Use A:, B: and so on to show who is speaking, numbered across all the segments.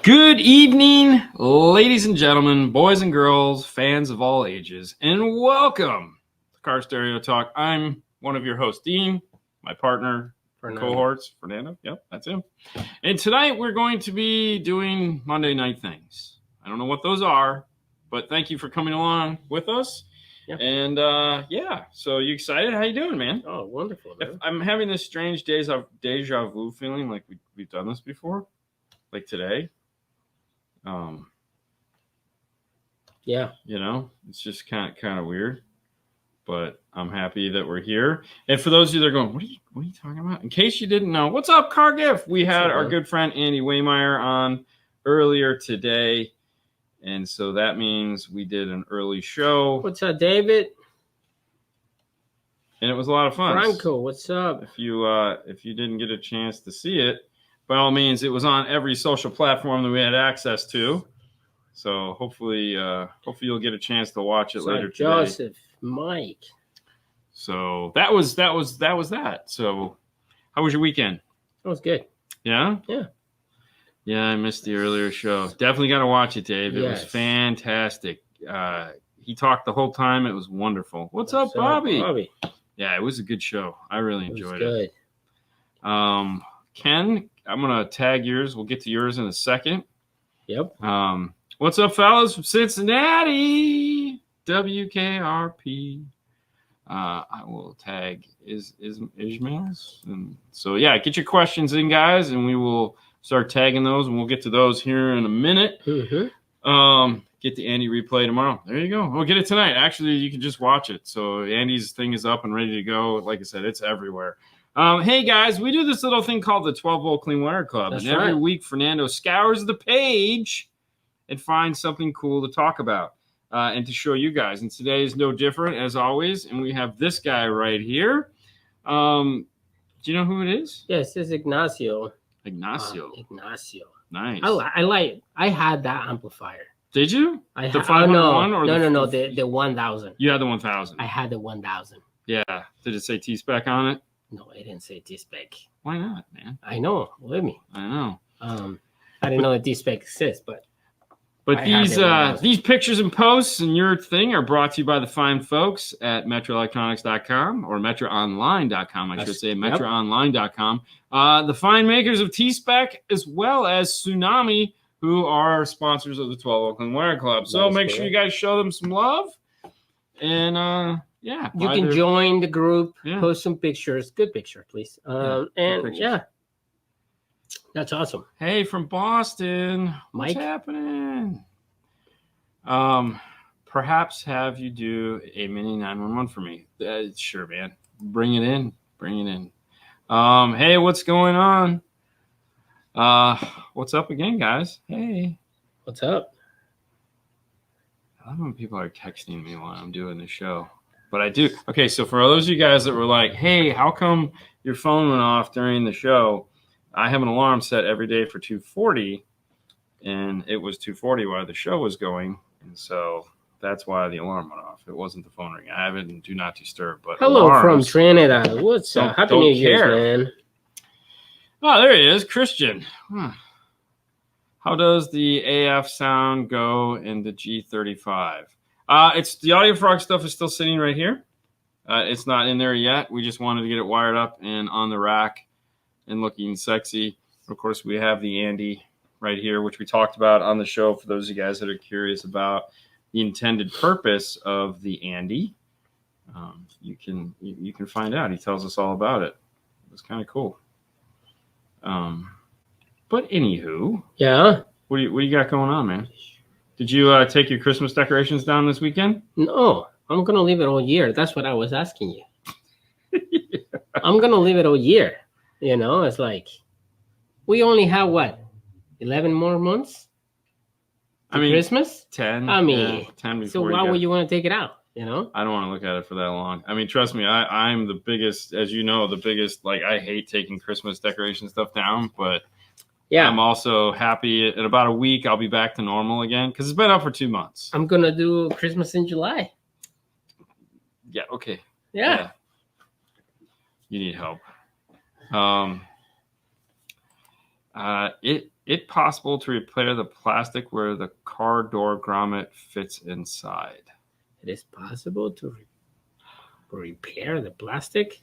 A: Good evening, ladies and gentlemen, boys and girls, fans of all ages, and welcome to Car Stereo Talk. I'm one of your hosts, Dean, my partner, cohorts, Fernando. Yep, that's him. And tonight we're going to be doing Monday night things. I don't know what those are, but thank you for coming along with us. Yeah. And so you excited? How you doing, man?
B: Oh, wonderful, man.
A: I'm having this strange deja vu feeling like we've done this before, like today.
B: Yeah.
A: You know, it's just kind of weird, but I'm happy that we're here. And for those of you that are going, what are you talking about? In case you didn't know, what's up, Car Gift? We had our good friend Andy Waymeyer on earlier today. And so that means we did an early show.
B: What's up, David?
A: And it was a lot of fun.
B: Franco, what's up?
A: If you didn't get a chance to see it, by all means, it was on every social platform that we had access to. So hopefully you'll get a chance to watch it later today.
B: Joseph, Mike.
A: So that was that. So how was your weekend?
B: It was good.
A: Yeah?
B: Yeah.
A: Yeah, I missed the earlier show. Definitely got to watch it, Dave. It was fantastic. He talked the whole time. It was wonderful. What's up, Bobby? Yeah, it was a good show. I really enjoyed it. Good. Ken, I'm going to tag yours. We'll get to yours in a second.
B: Yep.
A: What's up, fellas from Cincinnati? WKRP. I will tag Ismail's. And so, yeah, get your questions in, guys, and we will start tagging those, and we'll get to those here in a minute.
B: Mm-hmm.
A: Get the Andy replay tomorrow. There you go. We'll get it tonight. Actually, you can just watch it. So Andy's thing is up and ready to go. Like I said, it's everywhere. Hey, guys, we do this little thing called the 12-Volt Clean Wire Club.
B: That's
A: and every week, Fernando scours the page and finds something cool to talk about and to show you guys. And today is no different, as always. And we have this guy right here. Do you know who it is?
B: Yes, it's Ignacio.
A: Ignacio. Nice.
B: I like it. I had that amplifier.
A: Did you? The 501 or
B: no, the 1000.
A: You had the 1000.
B: I had the 1000.
A: Yeah. Did it say T-Spec on it?
B: No, it didn't say T-Spec.
A: Why not, man?
B: I know. Believe me.
A: I know.
B: I didn't know that T-Spec exists, but
A: these pictures and posts and your thing are brought to you by the fine folks at metroelectronics.com or metroonline.com. I should say metroonline.com. The fine makers of T-Spec as well as Tsunami, who are sponsors of the 12 Oakland Wire Club. So make sure you guys show them some love. And you
B: can join the group, post some pictures, good picture, please. That's awesome.
A: Hey, from Boston,
B: Mike,
A: what's happening? Perhaps have you do a mini 911 for me. Sure, man. Bring it in. Hey, what's going on? What's up again, guys? Hey.
B: What's up?
A: I love when people are texting me while I'm doing the show. But I do. Okay, so for those of you guys that were like, hey, how come your phone went off during the show? I have an alarm set every day for 2:40, and it was 2:40 while the show was going. And so that's why the alarm went off. It wasn't the phone ringing. I have it in Do Not Disturb. But
B: hello from Trinidad. What's up? Happy New Year, man.
A: Oh, there he is, Christian. How does the AF sound go in the G35? It's the Audio Frog stuff is still sitting right here. It's not in there yet. We just wanted to get it wired up and on the rack and looking sexy. Of course, we have the Andy right here, which we talked about on the show for those of you guys that are curious about the intended purpose of the Andy. You can find out. He tells us all about it. It was kind of cool. But anywho, what do you got going on, man? Did you take your Christmas decorations down this weekend?
B: No, I'm gonna leave it all year. That's what I was asking you. I'm gonna leave it all year. You know, it's like we only have 11 more months. Christmas
A: 10.
B: 10 before.
A: So
B: why would you want to take it out? You know,
A: I don't want to look at it for that long. I mean, trust me, I'm the biggest, as you know, like I hate taking Christmas decoration stuff down, but I'm also happy in about a week I'll be back to normal again because it's been up for 2 months.
B: I'm gonna do Christmas in July.
A: Yeah. Okay.
B: Yeah.
A: You need help. It possible to repair the plastic where the car door grommet fits inside.
B: It is possible to repair the plastic.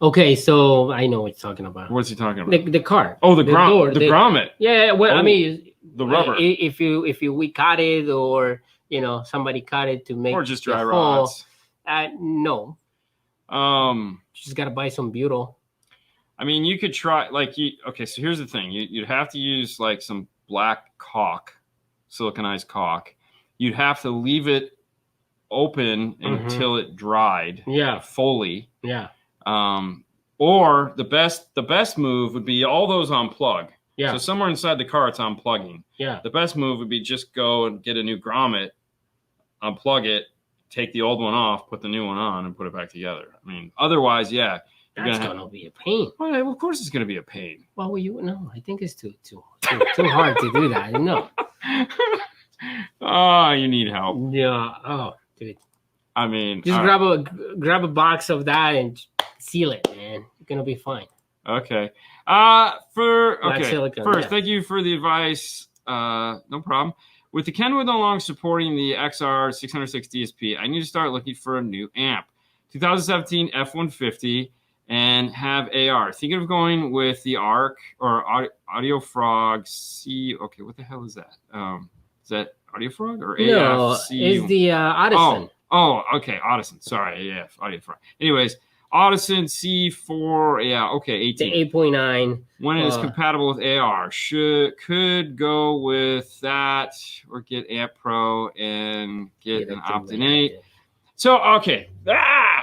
B: Okay, so I know what you're talking about.
A: What's he talking about?
B: The car.
A: Oh, the grommet.
B: Yeah, well, I mean,
A: the rubber.
B: If we cut it, or somebody cut it to make,
A: or just dry rods.
B: No. Just gotta buy some butyl.
A: I mean, you could try okay. So here's the thing: you'd have to use like some black caulk, siliconized caulk. You'd have to leave it open until it dried.
B: Yeah.
A: Fully.
B: Yeah.
A: Or the best move would be all those unplug.
B: Yeah.
A: So somewhere inside the car, it's unplugging.
B: Yeah.
A: The best move would be just go and get a new grommet, unplug it, take the old one off, put the new one on, and put it back together. I mean, otherwise, yeah.
B: That's gonna be a pain.
A: Well, of course, it's gonna be a pain.
B: Well, no, I think it's too hard to do that. No.
A: Oh, you need help.
B: Yeah. Oh, dude.
A: I mean,
B: just grab a box of that and seal it, man. You're gonna be fine.
A: Okay.
B: Silicone,
A: first, thank you for the advice. No problem. With the Kenwood no longer supporting the XR 606 DSP, I need to start looking for a new amp. 2017 F150 and have AR. Thinking of going with the ARC or Audio Frog C. Okay, what the hell is that? Is that Audio Frog or AF?
B: No, it's the Audison.
A: Oh, okay, Audison. Sorry, AF, Audio Frog. Anyways, Audison C4, yeah, okay, 18.
B: The 8.9.
A: When it is compatible with AR, could go with that or get Amp Pro and get an Optin8. So, okay,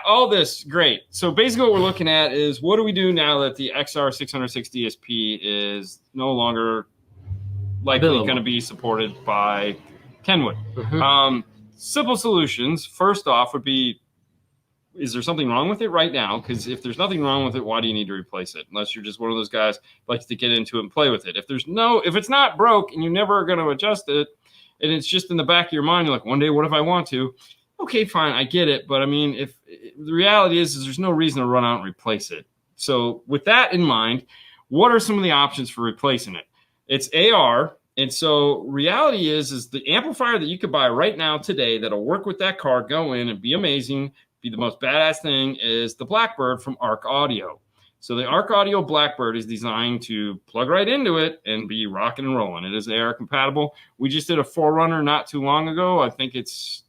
A: all this, great. So basically what we're looking at is what do we do now that the XR 606 DSP is no longer likely going to be supported by Kenwood? Simple solutions, first off, would be, is there something wrong with it right now? Because if there's nothing wrong with it, why do you need to replace it? Unless you're just one of those guys who likes to get into it and play with it. If it's not broke and you're never going to adjust it, and it's just in the back of your mind, you're like, one day, what if I want to? Okay, fine, I get it. But I mean, if the reality is there's no reason to run out and replace it. So with that in mind, what are some of the options for replacing it? It's AR. And so reality is the amplifier that you could buy right now today that'll work with that car, go in and be amazing, be the most badass thing, is the Blackbird from Arc Audio. So the Arc Audio Blackbird is designed to plug right into it and be rocking and rolling. It is AR compatible. We just did a Forerunner not too long ago. I think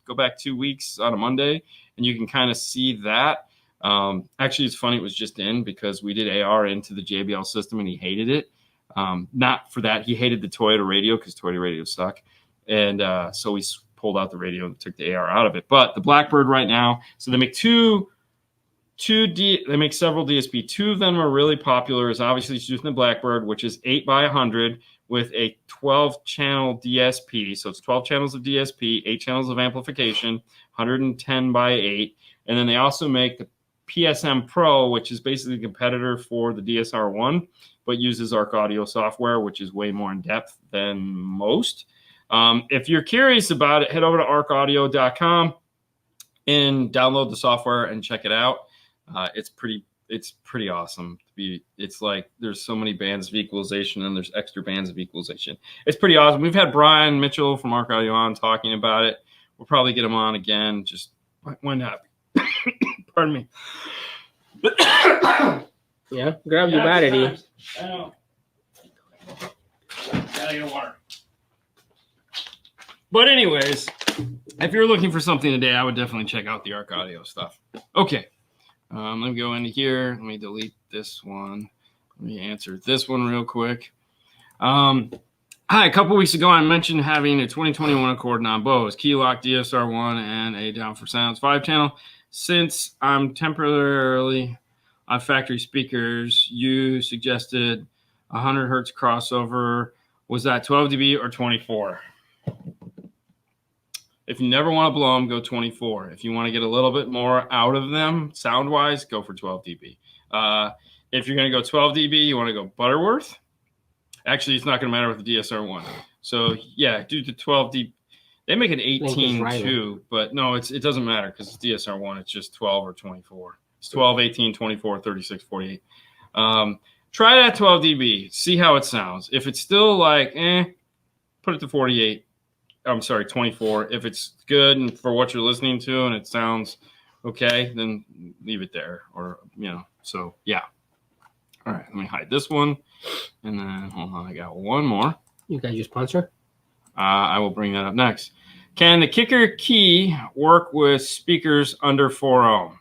A: go back 2 weeks on a Monday, and you can kind of see that. Actually, it's funny. It was just in because we did AR into the JBL system, and he hated it. Not for that. He hated the Toyota radio because Toyota radios suck. And so we pulled out the radio and took the AR out of it. But the Blackbird right now, so they make they make several DSP. Two of them are really popular. Is obviously using the Blackbird, which is 8x100 with a 12-channel DSP. So it's 12 channels of DSP, 8 channels of amplification, 110x8. And then they also make the PSM Pro, which is basically a competitor for the DSR1, but uses Arc Audio software, which is way more in depth than most. If you're curious about it, head over to arcaudio.com and download the software and check it out. It's pretty awesome. It's like there's so many bands of equalization and there's extra bands of equalization. It's pretty awesome. We've had Brian Mitchell from Arc Audio on talking about it. We'll probably get him on again. Just why not? Pardon me.
B: Yeah, grab your battery.
A: I know. Gotta get water. But anyways, if you're looking for something today, I would definitely check out the Arc Audio stuff. Okay. Let me go into here. Let me delete this one. Let me answer this one real quick. Hi, a couple weeks ago, I mentioned having a 2021 Accord non-Bose, key lock DSR1, and a Down for Sounds 5-channel. Since I'm temporarily on factory speakers, you suggested 100 hertz crossover. Was that 12 dB or 24? If you never want to blow them, go 24. If you want to get a little bit more out of them sound-wise, go for 12 dB. If you're going to go 12 dB, you want to go Butterworth. Actually, it's not going to matter with the DSR1. So, yeah, do the 12 dB. They make an 18 too, but no, it doesn't matter because it's DSR1. It's just 12 or 24. It's 12, 18, 24, 36, 48. Try it at 12 dB. See how it sounds. If it's still like, put it to 48. I'm sorry, 24. If it's good and for what you're listening to and it sounds okay, then leave it there. Or, so yeah. All right, let me hide this one. And then, hold on, I got one more.
B: You got your sponsor?
A: I will bring that up next. Can the kicker key work with speakers under 4 ohm?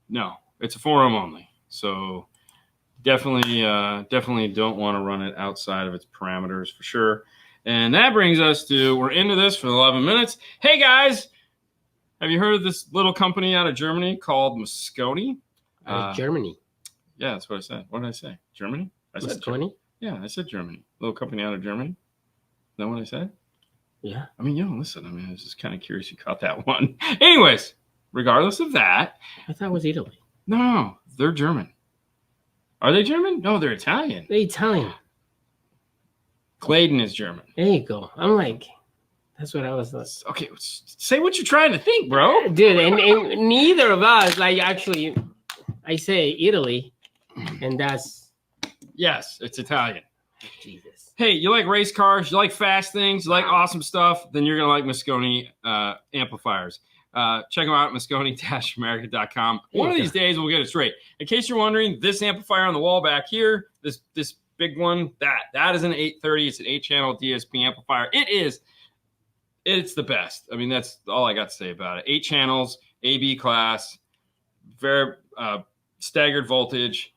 A: No, it's a 4 ohm only. So definitely don't want to run it outside of its parameters for sure. And that brings us to, we're into this for 11 minutes. Hey guys, have you heard of this little company out of Germany called Moscone?
B: Germany.
A: Yeah, that's what I said. What did I say? Germany? I said
B: Moscone?
A: Yeah, I said Germany. Little company out of Germany. Is that what I said?
B: Yeah.
A: I mean, listen, I was just kind of curious you caught that one. Anyways, regardless of that.
B: I thought it was Italy.
A: No, they're German. Are they German? No, they're Italian.
B: They're Italian.
A: Gladen is German.
B: There you go. I'm like, that's what I was like.
A: Okay, say what you're trying to think, bro.
B: Dude, and neither of us, like, actually, I say Italy, and that's...
A: Yes, it's Italian.
B: Jesus.
A: Hey, you like race cars, you like fast things, you like awesome stuff, then you're going to like Moscone amplifiers. Check them out at Moscone-America.com. One of these days, we'll get it straight. In case you're wondering, this amplifier on the wall back here, this big one, that is an 830. It's an 8-channel DSP amplifier. It's the best. I mean, that's all I got to say about it. 8 channels, AB class, very staggered voltage.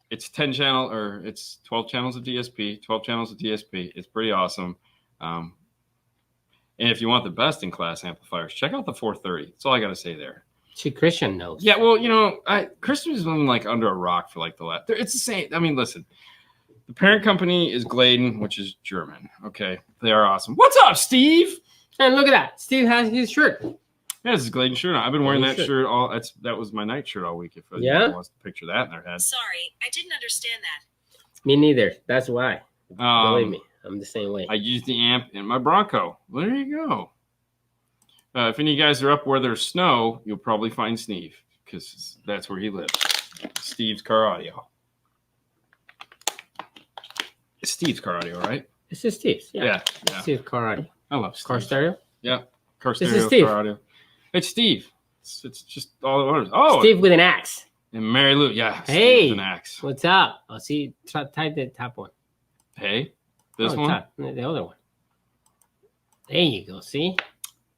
A: It's 10 channel, or it's 12 channels of DSP, 12 channels of DSP. It's pretty awesome. And if you want the best in class amplifiers, check out the 430. That's all I got to say there.
B: See, Christian knows.
A: Yeah, well, Christian has been like under a rock for like the last. It's the same. I mean, listen, the parent company is Gladen, which is German. Okay, they are awesome. What's up, Steve?
B: And look at that. Steve has his shirt.
A: Yeah, this is Gladen shirt. I've been wearing that shirt all. That was my night shirt all week. If anyone wants to picture that in their head.
C: Sorry, I didn't understand that.
B: Me neither. That's why. Believe me, I'm the same way.
A: I use the amp in my Bronco. Well, there you go. If any of you guys are up where there's snow, you'll probably find Steve because that's where he lives. Steve's Car Audio. It's Steve's Car Audio, right?
B: This is Steve's.
A: Yeah.
B: Steve's Car Audio.
A: I love Steve.
B: Car stereo?
A: Yeah. Car
B: This
A: stereo,
B: is Steve.
A: Car Audio. It's Steve. It's just all the owners. Oh,
B: Steve with an axe.
A: And Mary Lou. Yeah.
B: Hey.
A: Steve with an axe.
B: What's up? I'll see. Type the top one.
A: Hey. This one?
B: Top. The other one. There you go. See?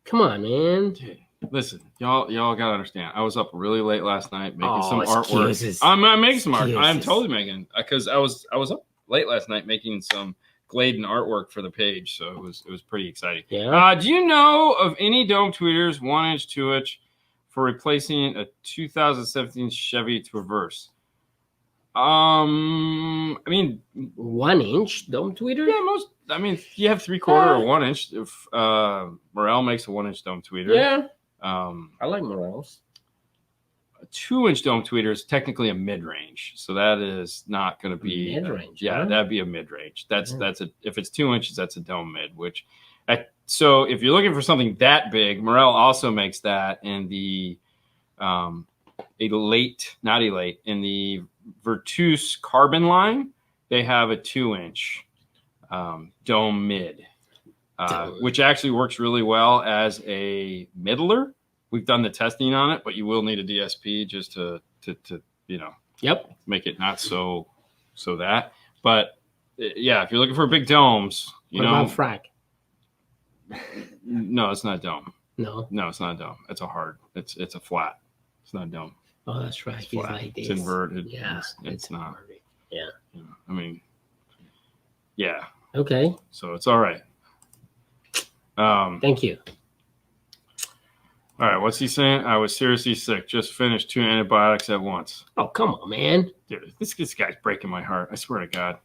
B: Come on, man.
A: Dude, listen, y'all gotta understand. I was up really late last night making some
B: excuses.
A: artwork. I'm making some art. I'm
B: Excuses.
A: totally making because I was up late last night making some Gladen artwork for the page, so it was pretty exciting.
B: Yeah.
A: Do you know of any dome tweeters 1-inch, 2-inch for replacing a 2017 Chevy Traverse? I mean,
B: 1-inch dome tweeter?
A: Yeah, you have 3/4 or 1-inch. If Morel makes a 1-inch dome tweeter,
B: Yeah. I like Morels.
A: a 2-inch dome tweeter is technically a mid-range, so that is not going to be
B: Mid-range,
A: Yeah,
B: huh?
A: that'd be a mid-range. That's if it's 2 inches, that's a dome mid. So if you're looking for something that big, Morel also makes that in the in the Virtus Carbon line. They have a 2-inch dome mid, which actually works really well as a middler. We've done the testing on it, but you will need a DSP just to
B: Yep.
A: make it not so that. But yeah, if you're looking for big domes,
B: What about frag?
A: no, it's not a dome.
B: No.
A: No, it's not a dome. It's it's a flat. It's not a dome.
B: Oh, that's right.
A: It's
B: He's
A: flat.
B: like this.
A: It's inverted.
B: Yeah.
A: It's not.
B: inverted. Yeah.
A: I mean, yeah.
B: Okay.
A: So it's all right.
B: Thank you.
A: All right. What's he saying? I was seriously sick. Just finished 2 antibiotics at once.
B: Oh, come on, man.
A: Dude, this guy's breaking my heart. I swear to God.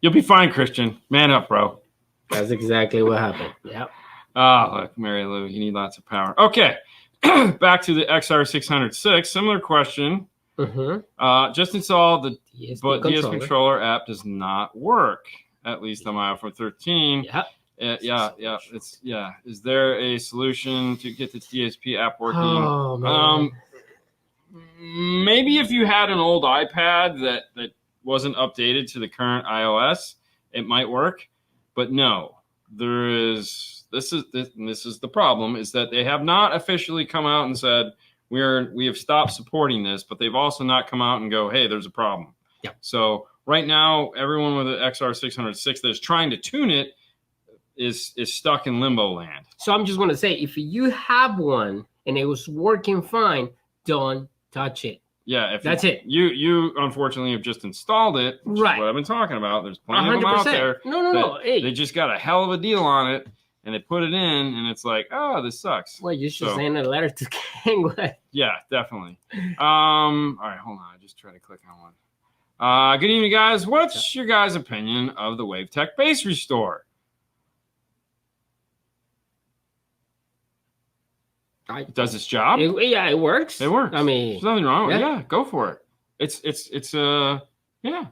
A: You'll be fine, Christian. Man up, bro.
B: That's exactly what happened. Yep.
A: Look, Mary Lou, you need lots of power. Okay. Back to the XR606. Similar question.
B: Mm-hmm.
A: Just installed the
B: DSP
A: DS controller app does not work, at least on my iPhone 13.
B: Yep.
A: Is there a solution to get the DSP app working?
B: Oh, man.
A: Maybe if you had an old iPad that wasn't updated to the current iOS, it might work. But no, this is the problem, is that they have not officially come out and said we have stopped supporting this, but they've also not come out and go, hey, there's a problem.
B: Yeah.
A: So right now, everyone with an XR606 that is trying to tune it is stuck in limbo land.
B: So I'm just going to say, if you have one and it was working fine, don't touch it.
A: Yeah,
B: that's it.
A: You unfortunately have just installed it, which
B: right?
A: Is what I've been talking about. There's plenty 100%. Of them out there.
B: No. Hey.
A: They just got a hell of a deal on it, and they put it in, and it's like, oh, this sucks.
B: Well, you should send a letter to Kangway.
A: Yeah, definitely. All right, hold on. I just tried to click on one. Good evening, guys. What's your guys' opinion of the WaveTech Bass Restore? It does its job.
B: It works.
A: It works.
B: I mean,
A: there's nothing wrong with it. Yeah, go for it. It's yeah.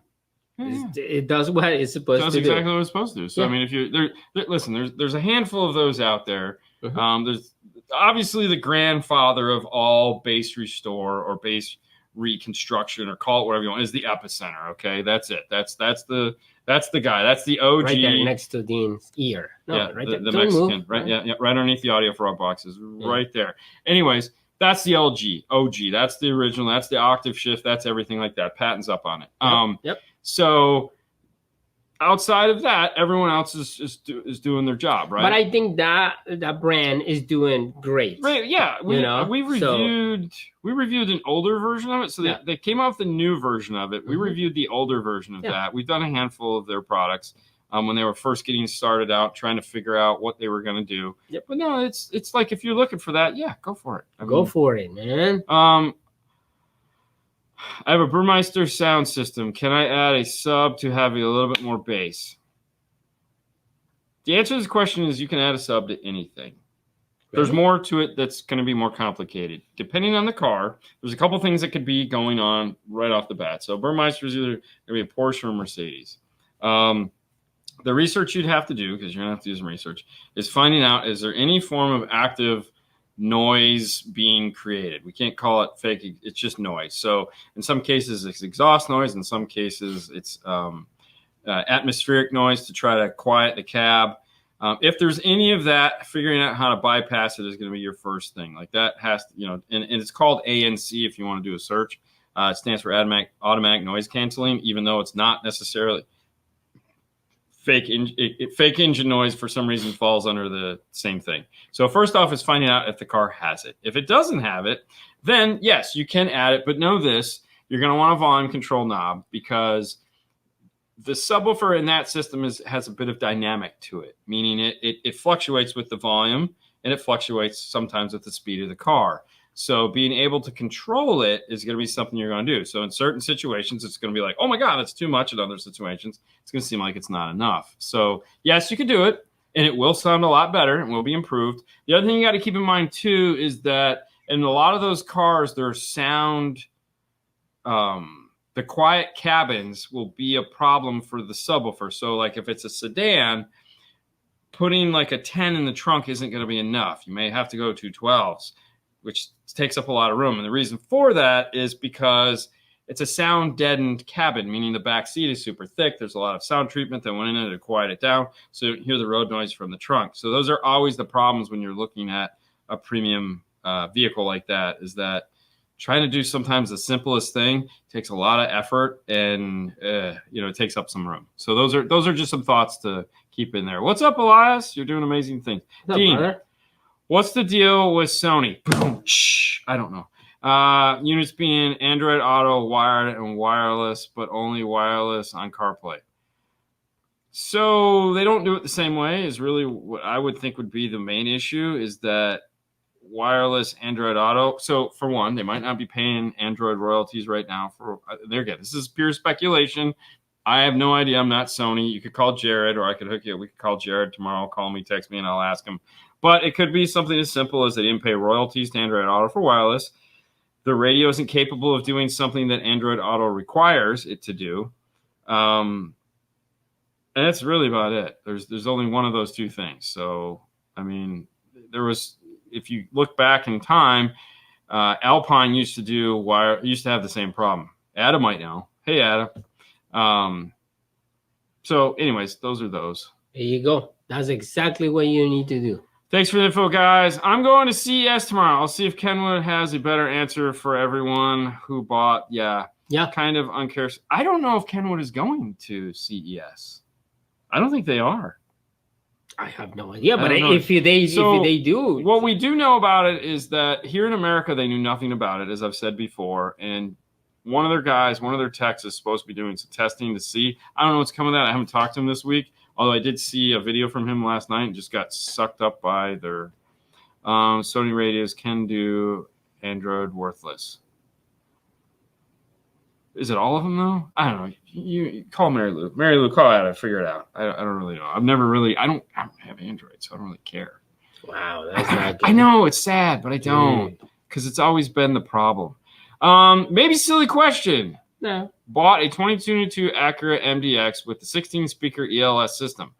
B: It does what it's supposed to do.
A: It does exactly what it's supposed to do. So I mean, if you listen, there's a handful of those out there. There's obviously the grandfather of all bass restore or bass reconstruction, or call it whatever you want, is the Epicenter. Okay, that's it. That's the guy. That's the OG.
B: Right there next to Dean's ear. No,
A: yeah,
B: right there.
A: The Mexican. Right. Yeah, right underneath the audio frog boxes. Right there. Anyways, that's the OG. That's the original. That's the octave shift. That's everything like that. Patent's up on it.
B: Yep.
A: So outside of that, everyone else is doing their job, right?
B: But I think that brand is doing great.
A: Right? Yeah. We reviewed an older version of it. So they came out with the new version of it. We reviewed the older version of that. We've done a handful of their products when they were first getting started out, trying to figure out what they were going to do.
B: Yep.
A: But no, it's like, if you're looking for that, yeah, go for it.
B: Go for it, man.
A: I have a Burmeister sound system. Can I add a sub to have a little bit more bass? The answer to this question is you can add a sub to anything. There's more to it that's going to be more complicated. Depending on the car, there's a couple things that could be going on right off the bat. So Burmeister is either going to be a Porsche or a Mercedes. The research you'd have to do, because you're going to have to do some research, is finding out, is there any form of active noise being created? We can't call it fake. It's just noise. So in some cases, it's exhaust noise. In some cases, it's atmospheric noise to try to quiet the cab. If there's any of that, figuring out how to bypass it is going to be your first thing. Like that has to, and it's called ANC if you want to do a search. It stands for automatic noise canceling, even though it's not necessarily fake engine noise. For some reason falls under the same thing. So first off is finding out if the car has it. If it doesn't have it, then yes, you can add it. But know this, you're going to want a volume control knob, because the subwoofer in that system has a bit of dynamic to it, meaning it fluctuates with the volume, and it fluctuates sometimes with the speed of the car. So being able to control it is going to be something you're going to do. So in certain situations, it's going to be like, oh my God, that's too much. In other situations, it's going to seem like it's not enough. So yes, you can do it, and it will sound a lot better and will be improved. The other thing you got to keep in mind too is that in a lot of those cars, their sound, the quiet cabins will be a problem for the subwoofer. So like if it's a sedan, putting like a 10 in the trunk isn't going to be enough. You may have to go to 12s, which takes up a lot of room. And the reason for that is because it's a sound deadened cabin, meaning the back seat is super thick. There's a lot of sound treatment that went in it to quiet it down, so you don't hear the road noise from the trunk. So those are always the problems when you're looking at a premium vehicle like that, is that trying to do sometimes the simplest thing takes a lot of effort, and it takes up some room. So those are just some thoughts to keep in there. What's up, Elias? You're doing amazing things.
B: What's up,
A: Dean,
B: brother?
A: What's the deal with Sony? Shh, I don't know. Units being Android Auto, wired and wireless, but only wireless on CarPlay. So they don't do it the same way, is really what I would think would be the main issue, is that wireless Android Auto. So for one, they might not be paying Android royalties right now. This is pure speculation. I have no idea. I'm not Sony. You could call Jared, or I could hook you. We could call Jared tomorrow. Call me, text me, and I'll ask him. But it could be something as simple as they didn't pay royalties to Android Auto for wireless. The radio isn't capable of doing something that Android Auto requires it to do. And that's really about it. There's only one of those two things. So, I mean, if you look back in time, Alpine used to have the same problem. Adam might know. Hey, Adam. So, anyways, those are those.
B: There you go. That's exactly what you need to do.
A: Thanks for the info, guys. I'm going to CES tomorrow. I'll see if Kenwood has a better answer for everyone who bought. Yeah. Kind of uncurious. I don't know if Kenwood is going to CES. I don't think they are.
B: I have no idea, but if they do.
A: What we do know about it is that here in America, they knew nothing about it, as I've said before. And one of their techs is supposed to be doing some testing to see. I don't know what's coming of that. I haven't talked to him this week. Although I did see a video from him last night and just got sucked up by their Sony radios can do Android worthless. Is it all of them, though? I don't know. You call Mary Lou. Mary Lou, call out. I figure it out. I don't really know. I don't have Android, so I don't really care.
B: Wow, that's not good.
A: I know. It's sad, but I don't. Because it's always been the problem. Maybe silly question.
B: No.
A: Bought a 2022 Acura MDX with the 16-speaker ELS system.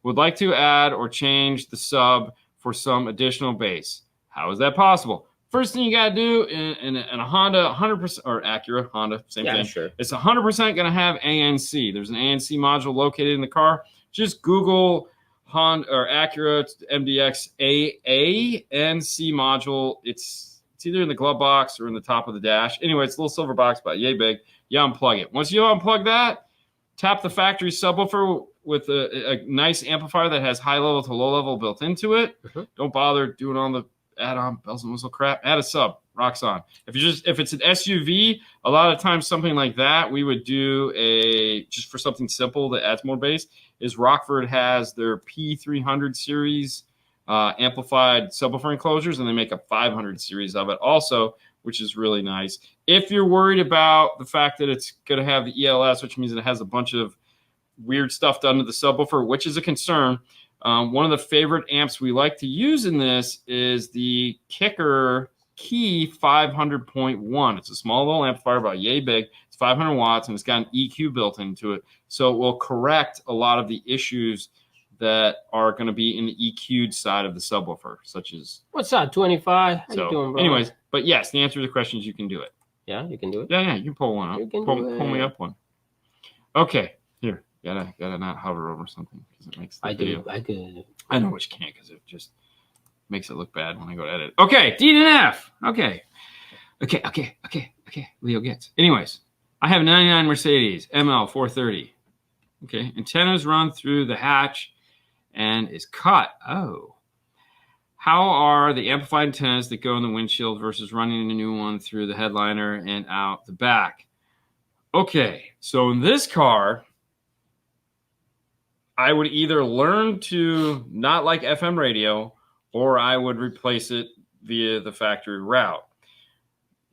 A: Would like to add or change the sub for some additional bass. How is that possible? First thing you got to do in a Honda, 100%, or Acura, Honda, same thing.
B: Sure.
A: It's 100% going to have ANC. There's an ANC module located in the car. Just Google Honda or Acura MDX ANC module. It's either in the glove box or in the top of the dash. Anyway, it's a little silver box, about yay big. You unplug it. Once you unplug that, tap the factory subwoofer with a nice amplifier that has high level to low level built into it. Don't bother doing all the add-on bells and whistle crap. Add a sub. Rocks on. If it's an SUV, a lot of times something like that, we would do just for something simple that adds more bass, is Rockford has their P300 series amplified subwoofer enclosures, and they make a 500 series of it also, which is really nice. If you're worried about the fact that it's going to have the ELS, which means it has a bunch of weird stuff done to the subwoofer, which is a concern, one of the favorite amps we like to use in this is the Kicker Key 500.1. It's a small little amplifier, about yay big. It's 500 watts, and it's got an EQ built into it. So it will correct a lot of the issues that are going to be in the EQ'd side of the subwoofer, such as...
B: What's up, 25? How you doing, bro?
A: Anyways, but yes, the answer to the question is you can do it.
B: Yeah, you can do it?
A: Yeah, you can pull one up.
B: You can
A: pull me up one. Okay, here. Gotta not hover over something because it makes the video. I know what you can't because it just makes it look bad when I go to edit. Okay, D and F. Okay. Leo gets. Anyways, I have a 99 Mercedes ML 430. Okay, antennas run through the hatch and is cut. Oh. How are the amplified antennas that go in the windshield versus running a new one through the headliner and out the back? Okay, so in this car, I would either learn to not like FM radio or I would replace it via the factory route.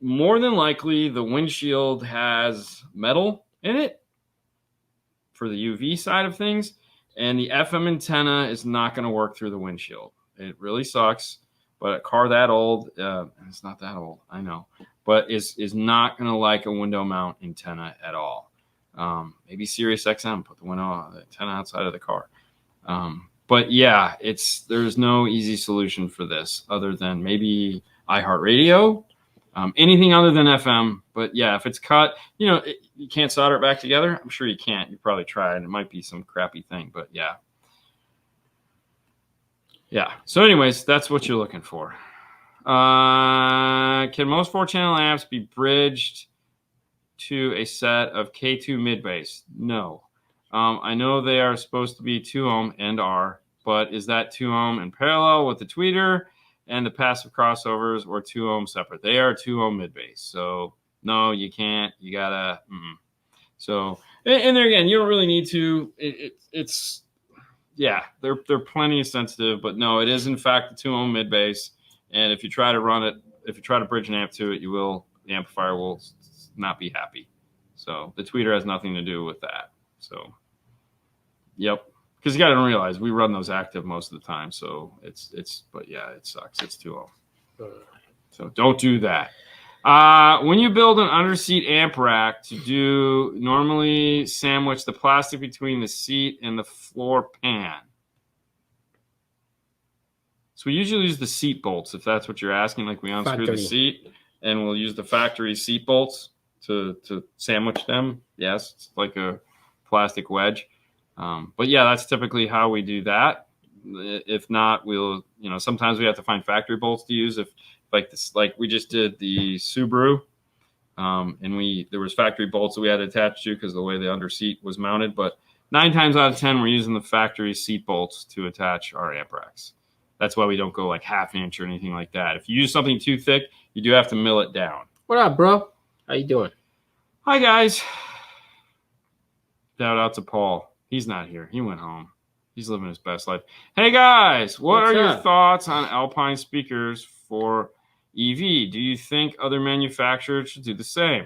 A: More than likely, the windshield has metal in it for the UV side of things, and the FM antenna is not going to work through the windshield. It really sucks, but a car that old, it's not that old, I know, but is not going to like a window mount antenna at all. Maybe Sirius XM, put the antenna outside of the car. But yeah, there's no easy solution for this other than maybe iHeartRadio, anything other than FM. But yeah, if it's cut, you can't solder it back together. I'm sure you can't. You probably tried. It might be some crappy thing, but yeah. Yeah. So anyways, that's what you're looking for. Can most 4-channel amps be bridged to a set of K2 mid-bass? No. I know they are supposed to be 2 ohm and are, but is that 2 ohm in parallel with the tweeter and the passive crossovers, or 2 ohm separate? They are 2 ohm mid-bass. So no, you can't. You gotta. So and there again, you don't really need to. It's yeah, they're plenty sensitive, but no, it is in fact a 2 ohm mid-bass. And if you try to run it, if you try to bridge an amp to it, the amplifier will not be happy. So the tweeter has nothing to do with that. So, yep. Because you got to realize we run those active most of the time. So but yeah, it sucks. It's 2 ohm. So don't do that. When you build an underseat amp rack to normally sandwich the plastic between the seat and the floor pan. So we usually use the seat bolts, if that's what you're asking, like we unscrew the seat, and we'll use the factory seat bolts to sandwich them. Yes, it's like a plastic wedge. But yeah, that's typically how we do that. If not, we'll, sometimes we have to find factory bolts to use. If like we just did the Subaru, and there was factory bolts that we had to attach to because of the way the under seat was mounted. But 9 times out of 10, we're using the factory seat bolts to attach our amp racks. That's why we don't go like half inch or anything like that. If you use something too thick, you do have to mill it down.
B: What up, bro? How you doing?
A: Hi, guys. Shout out to Paul. He's not here. He went home. He's living his best life. Hey, guys. What are your thoughts on Alpine speakers for EV? Do you think other manufacturers should do the same?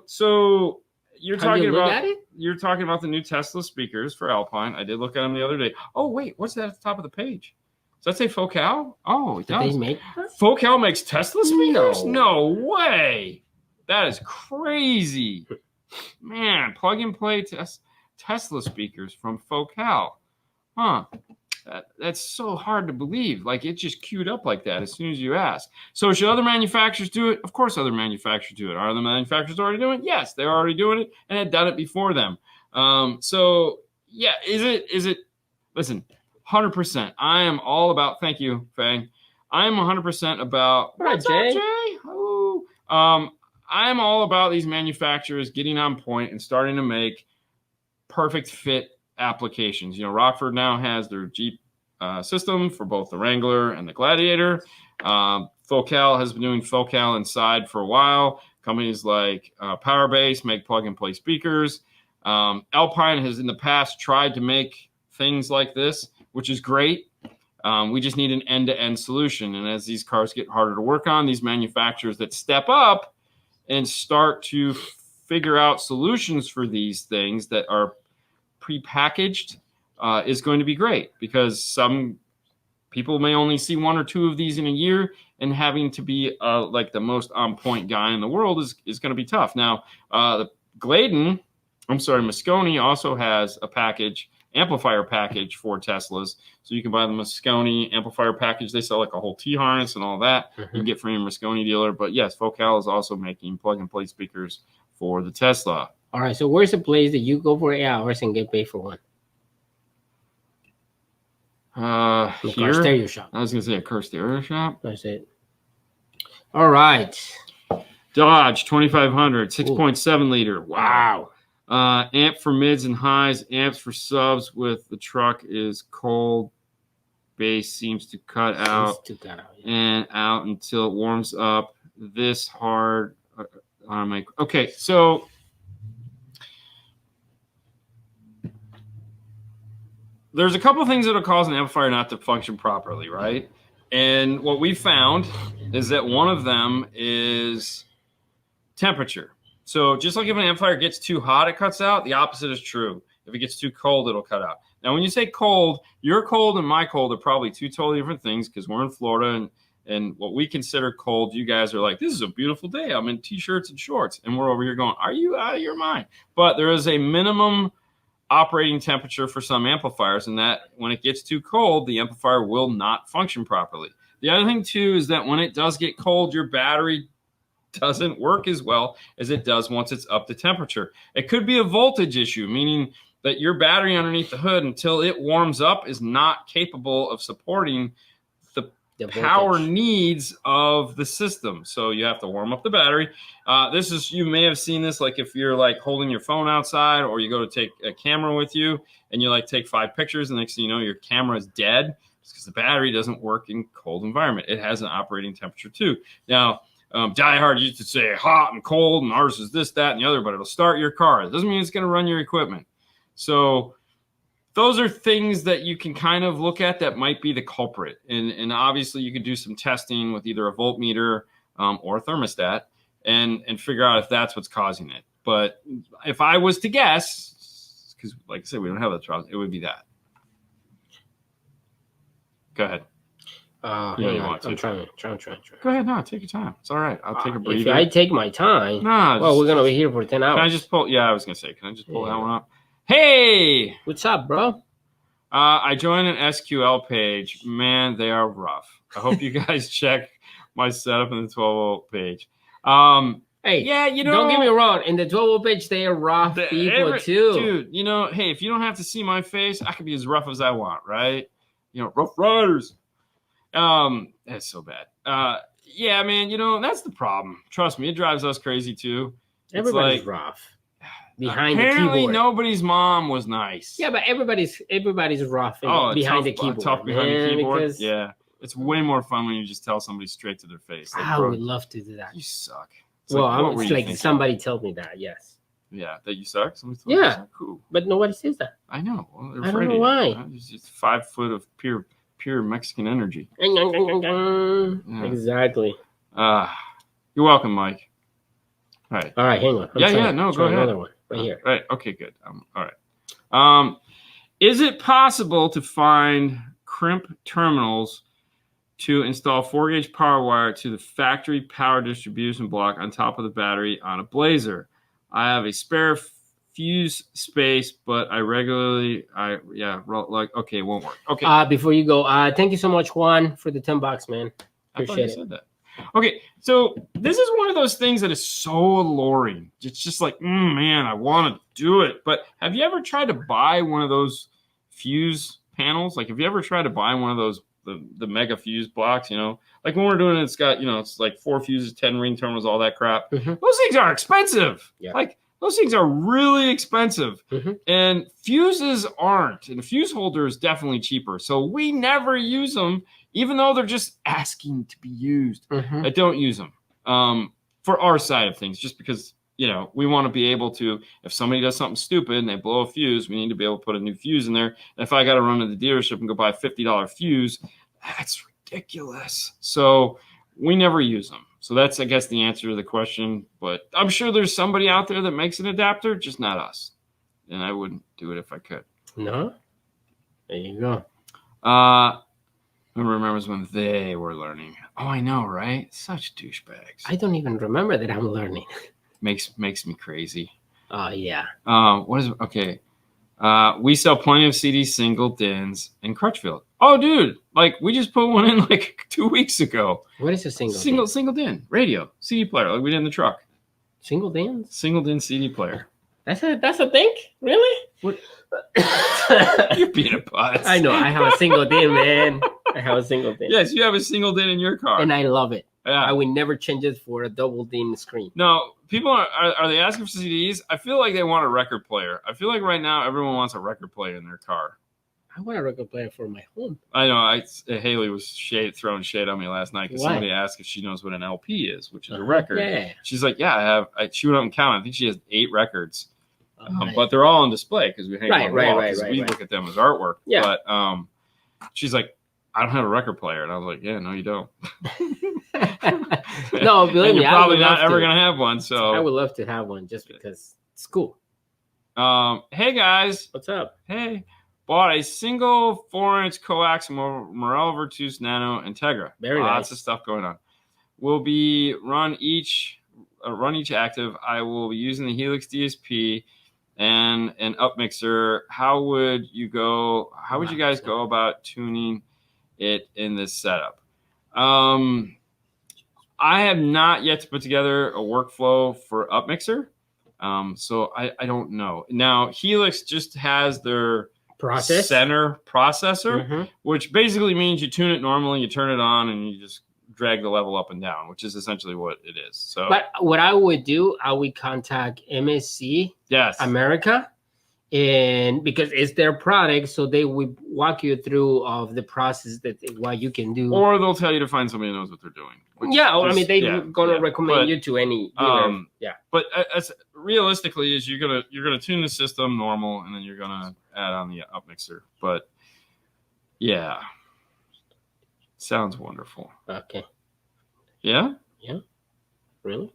A: So you're talking about the new Tesla speakers for Alpine. I did look at them the other day. Oh, wait. What's that at the top of the page? Does that say Focal? Oh, it does.
B: They make
A: Focal makes Tesla speakers? No way. That is crazy. Man, plug and play Tesla speakers from Focal. Huh. That's so hard to believe. Like, it just queued up like that as soon as you ask. So should other manufacturers do it? Of course other manufacturers do it. Are the manufacturers already doing it? Yes, they're already doing it and had done it before them. So yeah, is it listen, 100%. I am all about, thank you, Fang. I am 100% about
B: what's up, Jay?
A: Ooh. I am all about these manufacturers getting on point and starting to make perfect fit applications. Rockford now has their Jeep system for both the Wrangler and the Gladiator. Focal has been doing Focal inside for a while. Companies like Powerbase make plug and play speakers. Alpine has in the past tried to make things like this, which is great. We just need an end-to-end solution. And as these cars get harder to work on, these manufacturers that step up and start to figure out solutions for these things that are prepackaged is going to be great, because some people may only see 1 or 2 of these in a year, and having to be like the most on-point guy in the world is going to be tough. Now, the Moscone also has a amplifier package for Teslas. So you can buy the Moscone amplifier package. They sell like a whole T-harness and all that. You can get from your Moscone dealer. But yes, Focal is also making plug-and-play speakers for the Tesla.
B: All right, so where's the place that you go for 8 hours and get paid for one?
A: Here?
B: Stereo shop.
A: I was going to say a car stereo shop.
B: That's it. All right.
A: Dodge 2500, 6.7 liter. Wow. Amp for mids and highs, amps for subs with the truck is cold. Bass seems to cut out and out until it warms up. This hard on my okay. So there's a couple things that'll cause an amplifier not to function properly, right? And what we found is that one of them is temperature. So just like if an amplifier gets too hot, it cuts out, the opposite is true. If it gets too cold, it'll cut out. Now, when you say cold, your cold and my cold are probably 2 totally different things, because we're in Florida, and what we consider cold, you guys are like, this is a beautiful day. I'm in T-shirts and shorts. And we're over here going, are you out of your mind? But there is a minimum operating temperature for some amplifiers, and that when it gets too cold, the amplifier will not function properly. The other thing, too, is that when it does get cold, your battery doesn't work as well as it does once it's up to temperature. It could be a voltage issue, meaning that your battery underneath the hood, until it warms up, is not capable of supporting the power needs of the system. So you have to warm up the battery. You may have seen this, like if you're like holding your phone outside, or you go to take a camera with you and you like take 5 pictures, and next thing you know, your camera is dead. It's because the battery doesn't work in cold environment. It has an operating temperature too. Now, Die Hard used to say hot and cold, and ours is this, that, and the other, but it'll start your car. It doesn't mean it's going to run your equipment. So those are things that you can kind of look at that might be the culprit. And obviously you could do some testing with either a voltmeter or a thermostat and figure out if that's what's causing it. But if I was to guess, because like I said, we don't have that trial, it would be that. Go ahead.
B: I'm trying.
A: Go ahead. No, take your time. It's all right. I'll take a breather.
B: If I take my time, we're going to be here for 10 hours.
A: Can I just pull? Yeah, I was going to say, can I just pull that one up? Hey!
B: What's up, bro?
A: I joined an SQL page. Man, they are rough. I hope you guys check my setup in the 12-volt page.
B: Hey,
A: Yeah,
B: don't get me wrong. In the 12 pitch, they are rough people too.
A: Dude, hey, if you don't have to see my face, I can be as rough as I want, right? Rough riders. That's so bad. Yeah, man, that's the problem. Trust me, it drives us crazy too.
B: Everybody's rough behind the
A: apparently
B: keyboard.
A: Nobody's mom was nice.
B: Yeah, but everybody's rough behind the keyboard.
A: Tough behind the keyboard.
B: Because
A: Yeah, it's way more fun when you just tell somebody straight to their face. Like,
B: I
A: bro,
B: would love to do that.
A: you suck.
B: Well, it's like somebody told me that. Yes.
A: Yeah, that you suck. Somebody told you suck? Cool.
B: But nobody says that.
A: I know. Well,
B: I don't know why.
A: It's just 5 foot of pure Mexican energy.
B: Yeah. Exactly.
A: You're welcome, Mike. All right.
B: All right, hang on.
A: No, go ahead.
B: Another one right here.
A: Right. Okay, good. All right. Is it possible to find crimp terminals to install 4-gauge power wire to the factory power distribution block on top of the battery on a Blazer? I have a spare fuse space, but I regularly, okay, it won't work. Okay.
B: Before you go, thank you so much, Juan, for the $10, man. Appreciate it.
A: Said that. Okay, so this is one of those things that is so alluring. It's just like, man, I want to do it. But have you ever tried to buy one of those fuse panels? Like, have you ever tried to buy one of those the mega fuse blocks? Like when we're doing it, it's got it's like 4 fuses, 10 ring terminals, all that crap.
B: Mm-hmm.
A: Those things are expensive.
B: Yeah.
A: Like those things are really expensive,
B: mm-hmm.
A: and fuses aren't. And a fuse holder is definitely cheaper. So we never use them, even though they're just asking to be used.
B: Mm-hmm.
A: I don't use them for our side of things, just because we want to be able to, if somebody does something stupid and they blow a fuse, we need to be able to put a new fuse in there. And if I got to run to the dealership and go buy a $50 fuse, that's ridiculous. So we never use them. So that's, I guess, the answer to the question. But I'm sure there's somebody out there that makes an adapter, just not us. And I wouldn't do it if I could.
B: No? There you go.
A: Who remembers when they were learning? Oh, I know, right? Such douchebags.
B: I don't even remember that I'm learning.
A: Makes me crazy.
B: Oh, yeah.
A: What is it? Okay. We sell plenty of CD single DINs in Crutchfield. Oh, dude, like we just put one in like 2 weeks ago.
B: What is a
A: single DIN radio CD player like we did in the truck?
B: Single DINs?
A: Single DIN CD player.
B: That's a thing? Really?
A: What? You're being a putz.
B: I know. I have a single DIN, man. I have a single DIN.
A: Yes, you have a single DIN in your car,
B: and I love it.
A: Yeah.
B: I would never change it for a double DIN screen.
A: No, people are they asking for CDs? I feel like they want a record player. I feel like right now everyone wants a record player in their car.
B: I want a record player for my home.
A: I know. Haley was throwing shade on me last night because somebody asked if she knows what an LP is, which is a record.
B: Yeah.
A: She's like, yeah, I have. She went up and counted. I think she has 8 records, but they're all on display because we hang on the wall. We look at them as artwork.
B: Yeah.
A: But she's like, I don't have a record player, and I was like, yeah, no, you don't.
B: No, believe me,
A: you're probably not ever gonna have one. So
B: I would love to have one just because it's cool.
A: Hey guys,
B: what's up?
A: Hey, bought a single 4-inch coax Morel Virtus Nano Integra.
B: Very
A: Lots
B: nice.
A: of stuff going on. Will be run each active. I will be using the Helix DSP and an up mixer. How would you guys go about tuning it in this setup? I have not yet to put together a workflow for up mixer. So I don't know. Now Helix just has their center processor, which basically means you tune it normally, you turn it on, and you just drag the level up and down, which is essentially what it is. So,
B: but what I would do, I would contact MSC America, and because it's their product, so they would walk you through of the process that what you can do,
A: or they'll tell you to find somebody who knows what they're doing.
B: I mean, they're gonna recommend you to any dealer.
A: But as realistically, is you're gonna tune the system normal, and then you're gonna add on the up mixer. But yeah, sounds wonderful.
B: Okay.
A: Yeah.
B: Yeah. Really?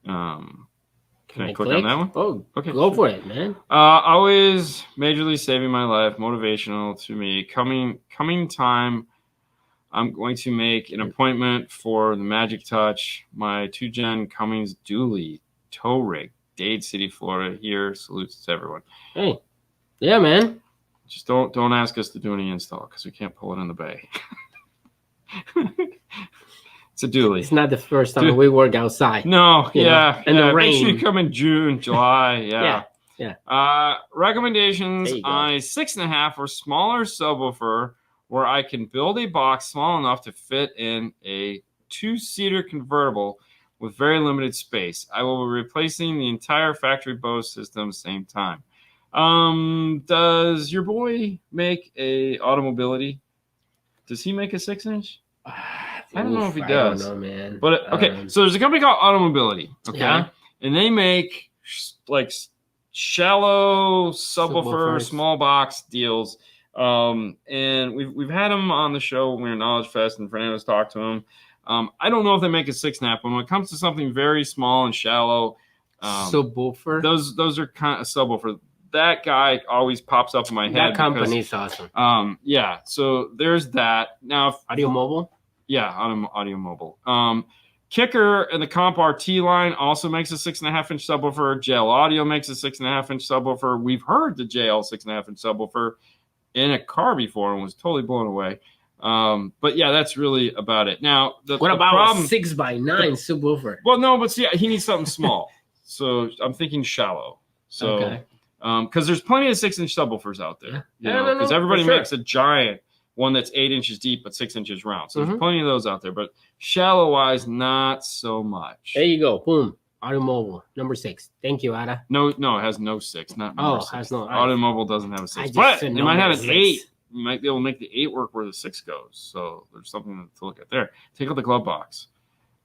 A: Can I click on that one?
B: Oh, okay. Go for it, man.
A: Always majorly saving my life, motivational to me. Coming time, I'm going to make an appointment for the Magic Touch, my 2-gen Cummins dually tow rig, Dade City, Florida. Here, salutes to everyone.
B: Hey, yeah, man.
A: Just don't ask us to do any install because we can't pull it in the bay. It's a dually.
B: It's not the first time we work outside.
A: No,
B: You know, and the
A: Make sure
B: rain.
A: you come in June, July.
B: Yeah.
A: Recommendations
B: There you go.
A: on a 6.5 or smaller subwoofer where I can build a box small enough to fit in a 2-seater convertible with very limited space. I will be replacing the entire factory Bose system same time. Does your boy make a automobility? Does he make a 6-inch? I don't know if he does.
B: I don't know, man.
A: But okay, so there's a company called Automobility. Okay,
B: Yeah.
A: and they make like shallow subwoofer,
B: Subwoofers.
A: small box deals. And we've had them on the show when we were at Knowledge Fest, and Fernando's talked to them. I don't know if they make a 6.5, but when it comes to something very small and shallow,
B: subwoofer.
A: those are kind of subwoofer. That guy always pops up in my head.
B: That company's awesome.
A: Yeah. So there's that. Now,
B: Audio Mobile.
A: Yeah, Audio Mobile. Kicker in the Comp RT line also makes a 6.5-inch subwoofer. JL Audio makes a 6.5-inch subwoofer. We've heard the JL 6.5-inch subwoofer in a car before and was totally blown away. But yeah, that's really about it. Now,
B: What about a 6x9 subwoofer?
A: Well, no, but see, he needs something small. So I'm thinking shallow. So,
B: Okay.
A: Because there's plenty of 6-inch subwoofers out there.
B: Yeah.
A: Because everybody
B: for sure.
A: makes a giant one that's 8 inches deep but 6 inches round. So
B: Mm-hmm.
A: there's plenty of those out there. But shallow wise, not so much.
B: There you go. Boom. Audio Mobile, number 6. Thank you, Ada.
A: No, it has no 6. Not number 6.
B: Has no.
A: Automobile doesn't have a 6.
B: just
A: But
B: said
A: they might have
B: number
A: an 8.
B: 6.
A: You might be able to make the 8 work where the 6 goes. So there's something to look at there. Take out the glove box.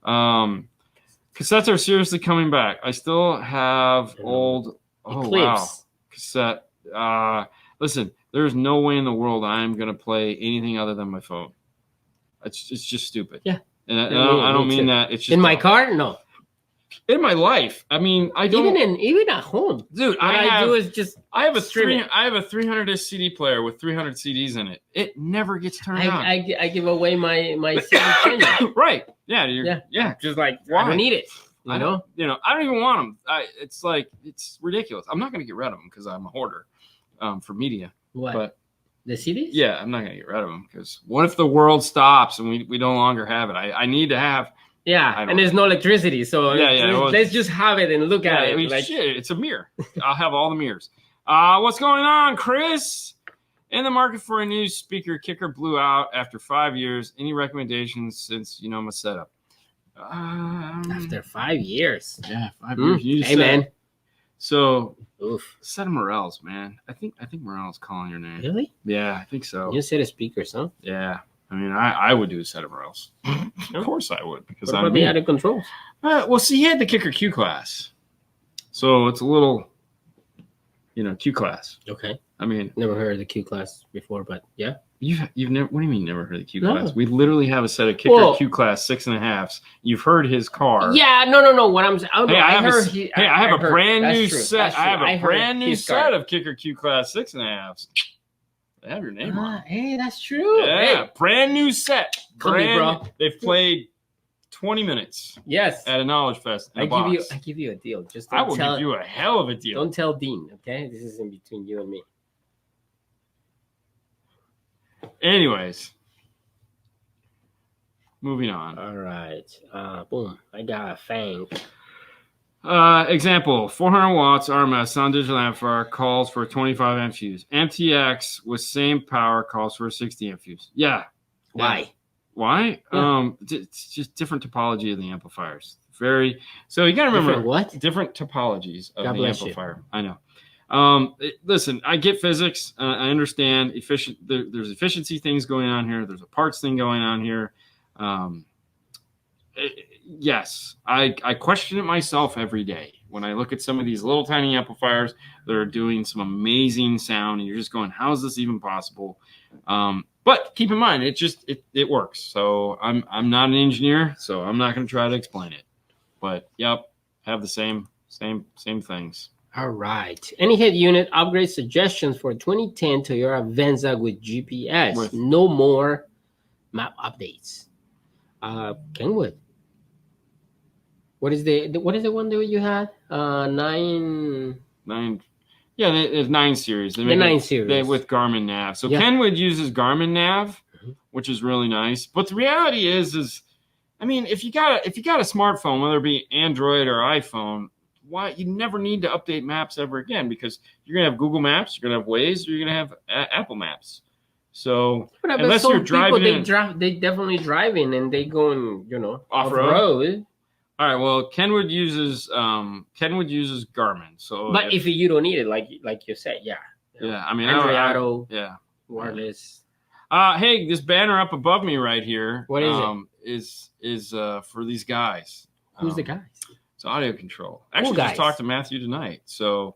A: Cassettes are seriously coming back. I still have old. Oh,
B: Eclipse.
A: wow. Cassette. Listen, there's no way in the world I'm going to play anything other than my phone. It's just stupid.
B: Yeah.
A: And I don't mean that. It's just
B: in my car. No.
A: In my life. I mean, I don't.
B: Even at home,
A: dude.
B: What I do is just.
A: I have a
B: stream it.
A: I have a 300-disc CD player with 300 CDs in it. It never gets turned on.
B: I give away my CD changer.
A: Right. Yeah.
B: Just like
A: Why?
B: I don't need it.
A: I don't even want them. It's like it's ridiculous. I'm not going to get rid of them because I'm a hoarder for media.
B: What?
A: But
B: the CDs?
A: yeah, I'm not going to get rid of them because what if the world stops and we no longer have it? I need to have.
B: Yeah, and there's no electricity, so let's just have it and look at it.
A: I mean,
B: like,
A: shit, it's a mirror. I'll have all the mirrors. What's going on, Chris? In the market for a new speaker, kicker blew out after 5 years. Any recommendations since my setup?
B: After 5 years.
A: Yeah, 5 years. You just
B: hey, man.
A: So,
B: Oof.
A: set of Morels, man. I think Morels calling your name.
B: Really?
A: Yeah, I think so.
B: You said a speakers, huh?
A: Yeah. I mean, I would do a set of Morels. Of course I would because
B: What
A: I'm
B: about the added controls?
A: well, see, he had the kicker Q class. So it's a little, Q class.
B: Okay.
A: I mean,
B: Never heard of the Q class before, but yeah.
A: You've never. What do you mean never heard of the Q
B: No.
A: class? We literally have a set of kicker Q class 6.5s. You've heard his car.
B: Yeah, no. What I'm saying.
A: Hey, I have a brand new
B: That's
A: set.
B: true.
A: I have a
B: I heard
A: brand new
B: his
A: set
B: car.
A: of kicker Q class 6.5s. They have your name on.
B: Hey, that's true.
A: Yeah,
B: Hey,
A: brand new set.
B: Come here, bro.
A: They've played 20 minutes
B: yes.
A: at a Knowledge Fest. In a box.
B: I give you a deal. Just
A: I will give you a hell of a deal.
B: Don't tell Dean, okay? This is in between you and me.
A: Anyways, moving on.
B: All right. Boom. I got a Fang.
A: Example, 400 watts RMS sound digital amplifier calls for a 25 amp fuse. MTX with same power calls for a 60 amp fuse. Yeah.
B: Why?
A: Why?
B: Yeah.
A: It's just different topology of the amplifiers. So you got to remember
B: Different what?
A: different topologies of
B: God
A: the
B: bless
A: amplifier. I know. Listen, I get physics. I understand there's efficiency things going on here. There's a parts thing going on here. Yes, I question it myself every day when I look at some of these little tiny amplifiers that are doing some amazing sound, and you're just going, "How is this even possible?" But keep in mind, it works. So I'm not an engineer, so I'm not going to try to explain it. But yep, have the same things.
B: All right. Any head unit upgrade suggestions for 2010 Toyota Venza with GPS? No more map updates. Kenwood. What is the one that you had? 9.
A: Yeah, there's 9 series.
B: The 9 series
A: with Garmin Nav. So
B: yeah.
A: Kenwood uses Garmin Nav, which is really nice. But the reality is I mean, if you got a smartphone, whether it be Android or iPhone, why you never need to update Maps ever again, because you're gonna have Google Maps, you're gonna have Waze, or you're gonna have Apple Maps. So
B: But
A: unless you're driving,
B: they definitely driving and they going, you know,
A: Off-road?
B: off-road.
A: all right. Well, Kenwood uses Garmin. So,
B: But if you don't need it, like you said, yeah.
A: yeah, I mean,
B: Android Auto,
A: yeah.
B: wireless.
A: Hey, this banner up above me right here.
B: What is
A: is for these guys.
B: Who's the guys?
A: It's audio control. Actually,
B: guys?
A: just talked to Matthew tonight. So,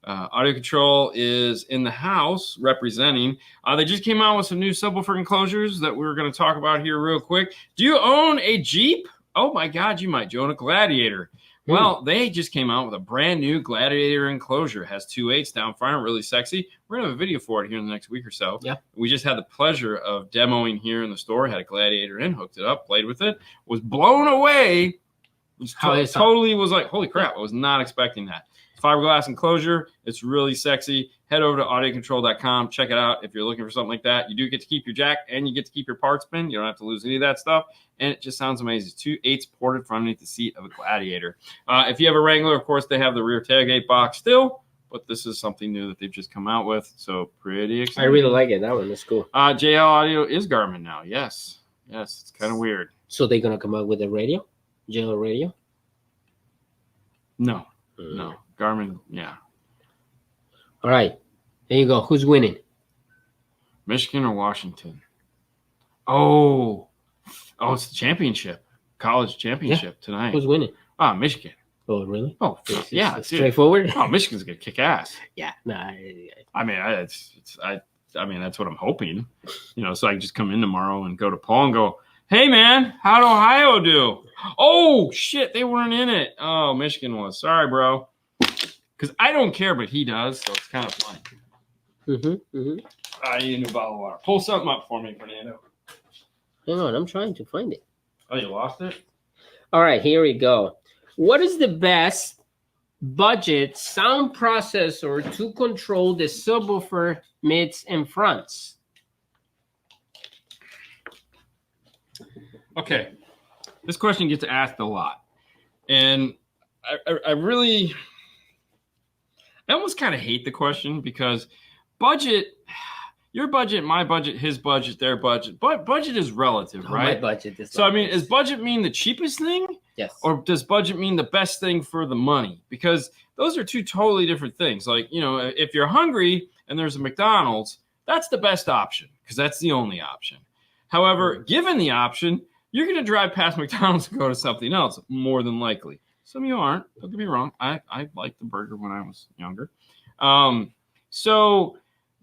A: audio control is in the house representing. They just came out with some new subwoofer enclosures that we're going to talk about here real quick. Do you own a Jeep? Oh my God, you might. Do you own a Gladiator? Well, they just came out with a brand new Gladiator enclosure. It has 2.8s down front, really sexy. We're going to have a video for it here in the next week or so.
B: Yeah.
A: We just had the pleasure of demoing here in the store, had a Gladiator in, hooked it up, played with it, was blown away. Totally was like, holy crap, I was not expecting that. Fiberglass enclosure, it's really sexy. Head over to audiocontrol.com, check it out if you're looking for something like that. You do get to keep your jack and you get to keep your parts bin. You don't have to lose any of that stuff. And it just sounds amazing. 2.8s ported from underneath the seat of a Gladiator. If you have a Wrangler, of course, they have the rear tailgate box still, but this is something new that they've just come out with. So pretty exciting.
B: I really like it. That one is cool.
A: JL Audio is Garmin now. Yes, it's kind of weird.
B: So they're going to come out with a radio? JL radio?
A: No. Garmin, yeah.
B: All right. There you go. Who's winning?
A: Michigan or Washington? Oh, it's the championship. College championship tonight.
B: Who's winning?
A: Michigan.
B: Oh, really?
A: Oh, yeah.
B: It's straightforward?
A: Oh, Michigan's going to kick ass.
B: Yeah. Nah,
A: I mean, I mean, that's what I'm hoping. You know, so I can just come in tomorrow and go to Paul and go, hey, man, how'd Ohio do? Oh, shit, they weren't in it. Oh, Michigan was. Sorry, bro. Because I don't care, but he does, so it's kind of fun. I need a new bottle of water. Pull something up for me, Fernando.
B: Hang on, I'm trying to find it.
A: Oh, you lost it?
B: All right, here we go. What is the best budget sound processor to control the subwoofer mids and fronts?
A: Okay. This question gets asked a lot. And I almost kind of hate the question because budget, your budget, my budget, his budget, their budget, but budget is relative, right?
B: My budget is
A: so, I mean, does budget mean the cheapest thing?
B: Yes.
A: Or does budget mean the best thing for the money? Because those are two totally different things. Like, you know, if you're hungry and there's a McDonald's, that's the best option because that's the only option. However, given the option, you're going to drive past McDonald's and go to something else, more than likely. Some of you aren't. Don't get me wrong. I liked the burger when I was younger. So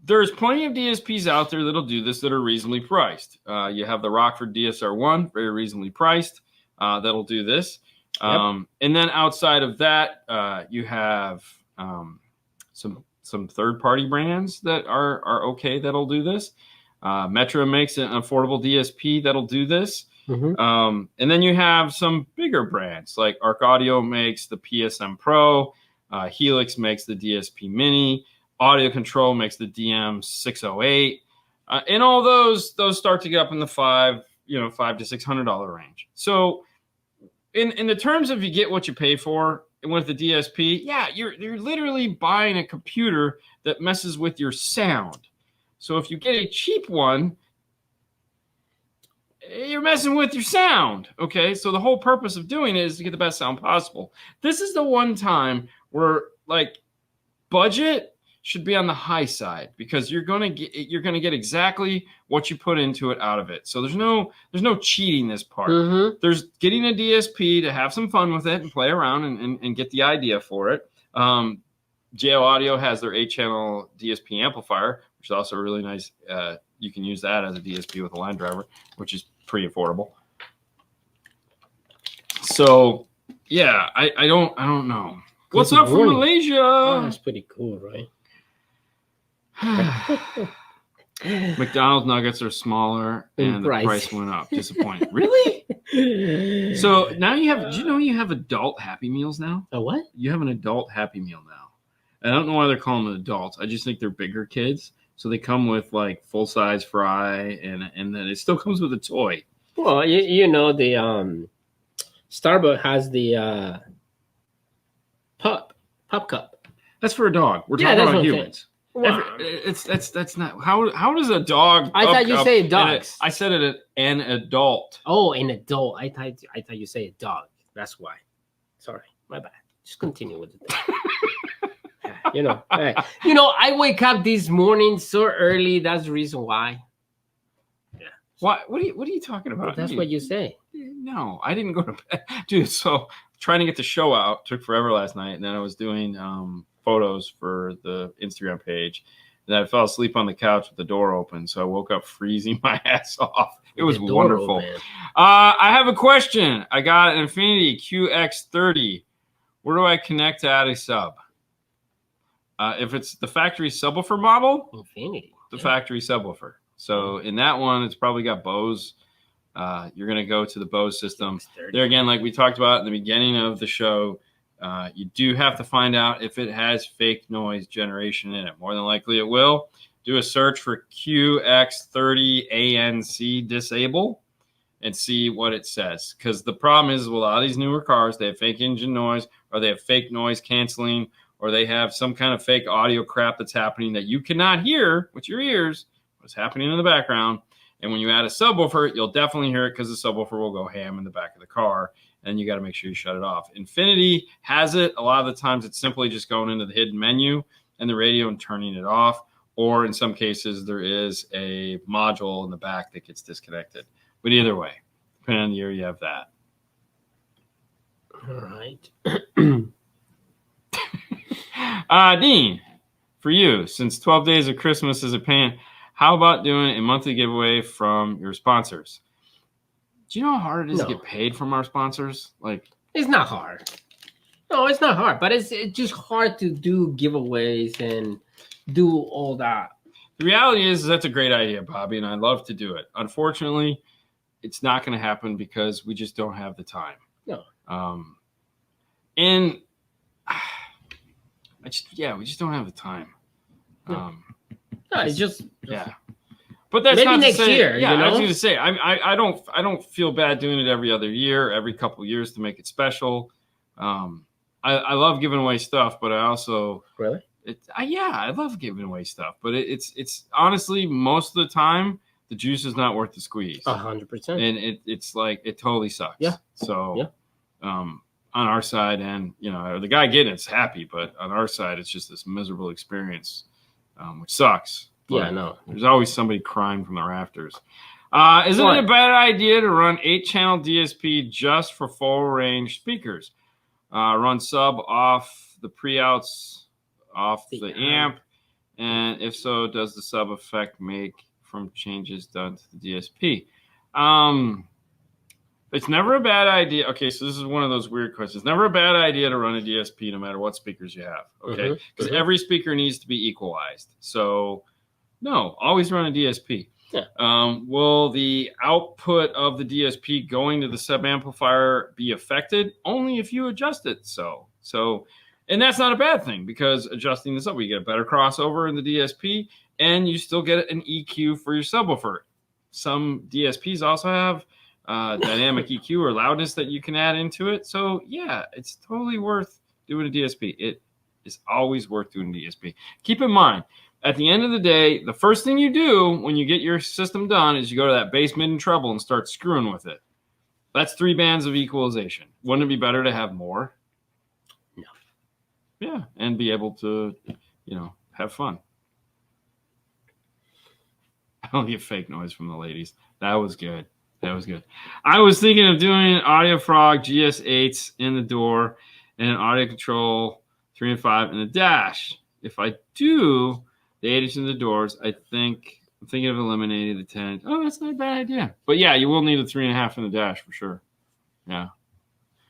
A: there's plenty of DSPs out there that'll do this that are reasonably priced. You have the Rockford DSR1, very reasonably priced. That'll do this. And then outside of that, you have some third-party brands that are okay that'll do this. Metro makes an affordable DSP that'll do this. And then you have some bigger brands like Arc Audio makes the PSM Pro, Helix makes the DSP Mini, Audio Control makes the DM608, and all those start to get up in the $500 to $600 range. So in the terms of you get what you pay for with the DSP, yeah, you're literally buying a computer that messes with your sound. So if you get a cheap one, you're messing with your sound, okay? So the whole purpose of doing it is to get the best sound possible. This is the one time where, like, budget should be on the high side because you're gonna get exactly what you put into it out of it. So there's no cheating this part. There's getting a DSP to have some fun with it and play around and get the idea for it. JL Audio has their 8-channel DSP amplifier, which is also really nice. You can use that as a DSP with a line driver, which is pretty affordable. So, yeah, I don't know. What's up from Malaysia?
B: Oh, that's pretty cool, right?
A: McDonald's nuggets are smaller and the price went up. Disappointing. Really? So now you have, do you know you have adult Happy Meals now?
B: A what?
A: You have an adult Happy Meal now. I don't know why they're calling them adults. I just think they're bigger kids. So they come with like full-size fry and then it still comes with a toy.
B: Well, you know the Starbucks has the pup cup.
A: That's for a dog. We're
B: Yeah,
A: talking
B: that's
A: about
B: what I'm
A: humans.
B: Well,
A: That's not how does a dog?
B: I thought you
A: cup
B: say
A: and
B: dogs.
A: I said it an adult.
B: Oh, an adult. I thought you say a dog. That's why. Sorry, my bad. Just continue with it. You know, I wake up this morning so early. That's the reason why. Yeah.
A: What are you talking about?
B: Well, that's what you say.
A: No, I didn't go to bed, dude. So trying to get the show out took forever last night, and then I was doing photos for the Instagram page. And I fell asleep on the couch with the door open, so I woke up freezing my ass off. It was wonderful. I have a question. I got an Infinity QX30. Where do I connect to add a sub? If it's the factory subwoofer model,
B: Infinity,
A: the factory subwoofer. So in that one, it's probably got Bose. You're going to go to the Bose system. There again, like we talked about in the beginning of the show, you do have to find out if it has fake noise generation in it. More than likely it will. Do a search for QX30 ANC disable and see what it says. Because the problem is with a lot of these newer cars, they have fake engine noise, or they have fake noise canceling, or they have some kind of fake audio crap that's happening that you cannot hear with your ears, what's happening in the background. And when you add a subwoofer, you'll definitely hear it because the subwoofer will go ham in the back of the car, and you got to make sure you shut it off. Infinity has it. A lot of the times it's simply just going into the hidden menu and the radio and turning it off. Or in some cases, there is a module in the back that gets disconnected. But either way, depending on the year, you have that.
B: All right.
A: Dean, for you, since 12 Days of Christmas is a pain, how about doing a monthly giveaway from your sponsors? Do you know how hard it is to get paid from our sponsors? Like,
B: it's not hard. No, it's not hard, but it's just hard to do giveaways and do all that.
A: The reality is that's a great idea, Bobby, and I'd love to do it. Unfortunately, it's not going to happen because we just don't have the time.
B: No.
A: And we just don't have the time.
B: No, it's just
A: But that's
B: maybe
A: not
B: next
A: to say,
B: year.
A: Yeah,
B: you know?
A: I was going to say I don't feel bad doing it every other year, every couple of years to make it special. I love giving away stuff, but I also
B: really
A: I love giving away stuff, but it's honestly most of the time the juice is not worth the squeeze.
B: 100%,
A: and it's like it totally sucks.
B: Yeah.
A: So on our side, and the guy getting it's happy, but on our side it's just this miserable experience, which sucks.
B: Yeah, no.
A: There's always somebody crying from the rafters. Isn't it a bad idea to run 8-channel DSP just for full range speakers? Run sub off the pre-outs off the amp, and if so, does the sub effect make from changes done to the DSP? It's never a bad idea. Okay, so this is one of those weird questions. It's never a bad idea to run a DSP no matter what speakers you have, okay? Because every speaker needs to be equalized. So, no, always run a DSP.
B: Yeah.
A: Will the output of the DSP going to the sub amplifier be affected? Only if you adjust it so. And that's not a bad thing, because adjusting this up, you get a better crossover in the DSP, and you still get an EQ for your subwoofer. Some DSPs also have dynamic EQ or loudness that you can add into it. So yeah, it's totally worth doing a DSP. It is always worth doing a DSP. Keep in mind, at the end of the day, the first thing you do when you get your system done is you go to that bass, mid, and treble and start screwing with it. That's 3 bands of equalization. Wouldn't it be better to have more?
B: No.
A: Yeah, and be able to, have fun. I don't get fake noise from the ladies. That was good. I was thinking of doing an Audio Frog GS8s in the door and an audio control 3 and 5 in the dash. If I do the 8-inch in the doors, I'm thinking of eliminating the 10. Oh, that's not a bad idea. But yeah, you will need a 3.5 in the dash for sure. Yeah.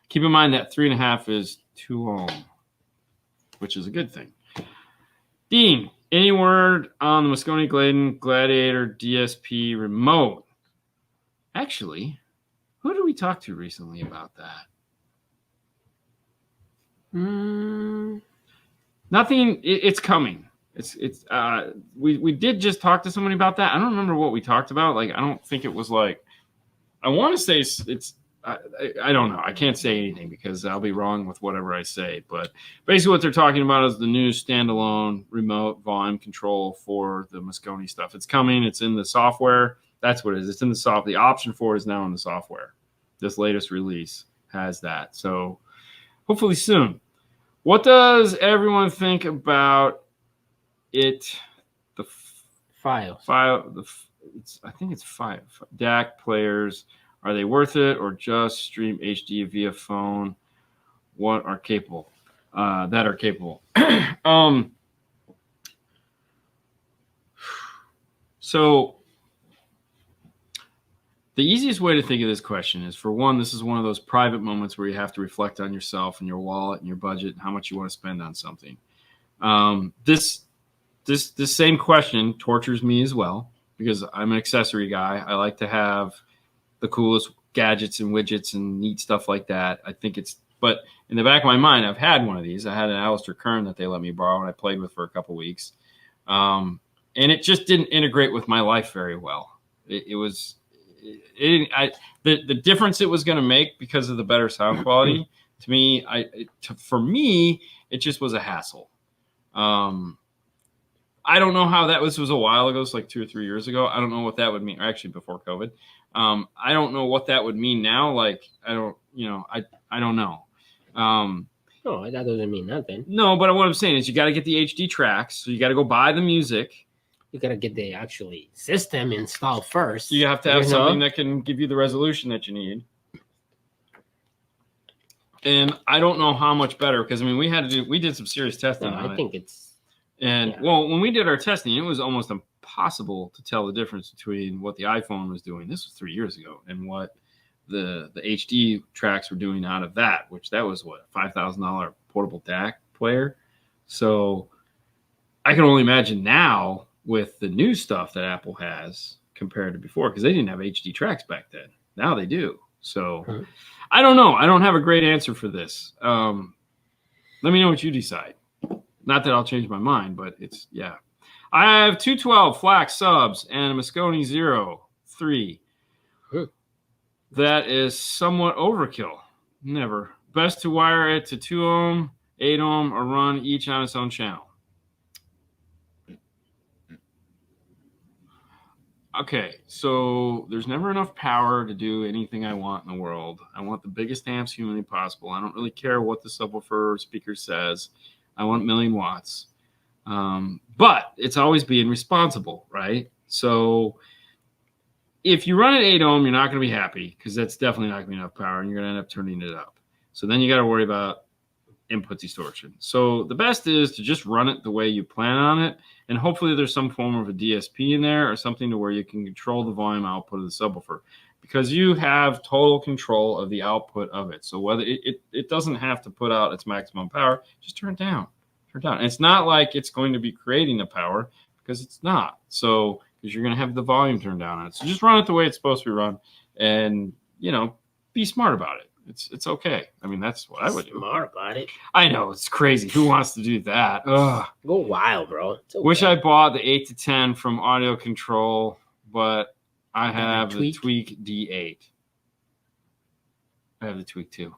A: Keep in mind that 3.5 is too long, which is a good thing. Dean, any word on the Moscone Gladiator DSP remote? Actually, who did we talk to recently about that? Nothing. It's coming. We did just talk to somebody about that. I don't remember what we talked about. Like, I don't think it was like I want to say it's I don't know. I can't say anything because I'll be wrong with whatever I say. But basically, what they're talking about is the new standalone remote volume control for the Moscone stuff. It's coming. It's in the software. That's what it is. It's in the software. The option for it is now in the software. This latest release has that. So hopefully soon. What does everyone think about it? The
B: Files.
A: I think it's 5 DAC players. Are they worth it or just stream HD via phone? What are capable? That are capable. So the easiest way to think of this question is, for one, this is one of those private moments where you have to reflect on yourself and your wallet and your budget and how much you want to spend on something. This same question tortures me as well because I'm an accessory guy. I like to have the coolest gadgets and widgets and neat stuff like that. I think but in the back of my mind, I've had one of these. I had an Alistair Kern that they let me borrow and I played with for a couple weeks. And it just didn't integrate with my life very well. The difference it was going to make because of the better sound quality to me, for me, it just was a hassle. I don't know how this was a while ago. It's like 2 or 3 years ago. I don't know what that would mean. Or actually before COVID. I don't know what that would mean now. Like, I don't know.
B: No, that doesn't mean nothing.
A: No, but what I'm saying is you got to get the HD tracks. So you got to go buy the music.
B: You got to get the actually system installed first.
A: You have to have something that can give you the resolution that you need. And I don't know how much better, because I mean, we did some serious testing on it.
B: I think it's.
A: Well, when we did our testing, it was almost impossible to tell the difference between what the iPhone was doing. This was 3 years ago, and what the HD tracks were doing out of that, which that was what, $5,000 portable DAC player. So I can only imagine now with the new stuff that Apple has compared to before, because they didn't have HD tracks back then. Now they do. So I don't know. I don't have a great answer for this. Let me know what you decide. Not that I'll change my mind, but yeah. I have 212 Flax subs and a Moscone 03. That is somewhat overkill. Never. Best to wire it to 2 ohm, 8 ohm, or run each on its own channel. Okay, so there's never enough power to do anything I want in the world. I want the biggest amps humanly possible. I don't really care what the subwoofer or speaker says. I want 1 million watts. But it's always being responsible, right? So if you run at 8 ohm, you're not going to be happy because that's definitely not going to be enough power, and you're going to end up turning it up. So then you got to worry about input distortion. So the best is to just run it the way you plan on it, and hopefully there's some form of a DSP in there or something to where you can control the volume output of the subwoofer, because you have total control of the output of it. So whether it doesn't have to put out its maximum power, just turn it down. Turn it down. And it's not like it's going to be creating the power, because it's not. So because you're going to have the volume turned down on it. So just run it the way it's supposed to be run, and be smart about it. It's okay. I mean, that's what I would do.
B: Smart about it.
A: I know, it's crazy. Who wants to do that? Ugh.
B: Go wild, bro. Okay.
A: Wish I bought the 8 to 10 from Audio Control, but I have the Tweak D8. I have the Tweak 2.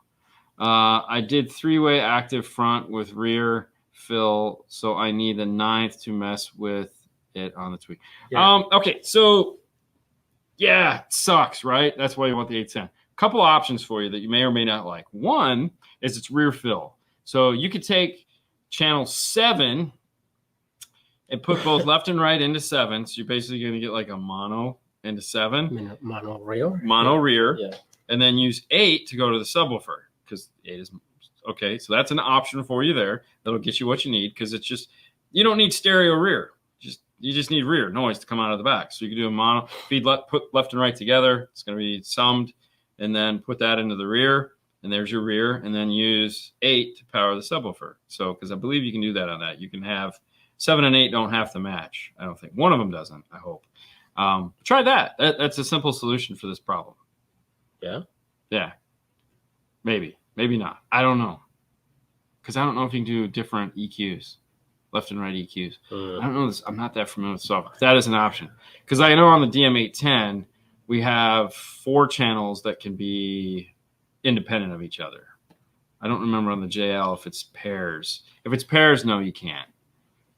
A: I did 3-way active front with rear fill, so I need a 9th to mess with it on the Tweak. Yeah. Okay, so yeah, it sucks, right? That's why you want the 810. Couple options for you that you may or may not like. One is it's rear fill. So you could take channel 7 and put both left and right into 7. So you're basically going to get like a mono into 7.
B: Mono rear.
A: Mono rear.
B: Yeah. And
A: then use 8 to go to the subwoofer, because 8 is okay. So that's an option for you there. That'll get you what you need, because it's just, you don't need stereo rear. You just need rear noise to come out of the back. So you can do a mono, put left and right together. It's going to be summed, and then put that into the rear, and there's your rear, and then use 8 to power the subwoofer. So, because I believe you can do that on that. You can have 7 and 8 don't have to match. I don't think. One of them doesn't, I hope. Try that. That's a simple solution for this problem.
B: Yeah?
A: Yeah. Maybe. Maybe not. I don't know. Because I don't know if you can do different EQs. Left and right EQs. I don't know this. I'm not that familiar with software. That is an option. Because I know on the DM810, we have 4 channels that can be independent of each other. I don't remember on the JL if it's pairs. If it's pairs, no, you can't.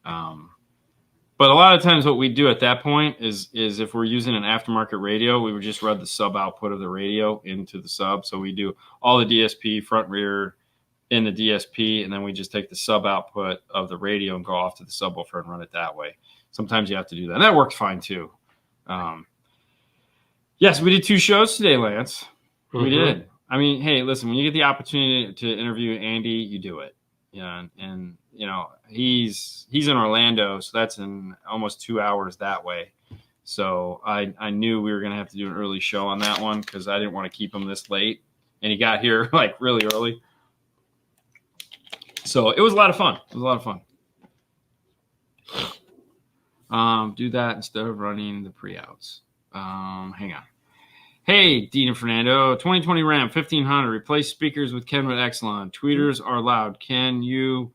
A: But a lot of times what we do at that point is if we're using an aftermarket radio, we would just run the sub output of the radio into the sub. So we do all the DSP, front, rear in the DSP, and then we just take the sub output of the radio and go off to the subwoofer and run it that way. Sometimes you have to do that. And that works fine too. Yes, we did 2 shows today, Lance. Mm-hmm. We did. I mean, hey, listen, when you get the opportunity to interview Andy, you do it. Yeah, and you know, he's in Orlando, so that's in almost 2 hours that way. So I knew we were going to have to do an early show on that one because I didn't want to keep him this late. And he got here like really early. So it was a lot of fun. It was a lot of fun. Do that instead of running the pre-outs. Hang on. Hey, Dean and Fernando, 2020 Ram 1500. Replace speakers with Kenwood Exelon. Tweeters are loud. Can you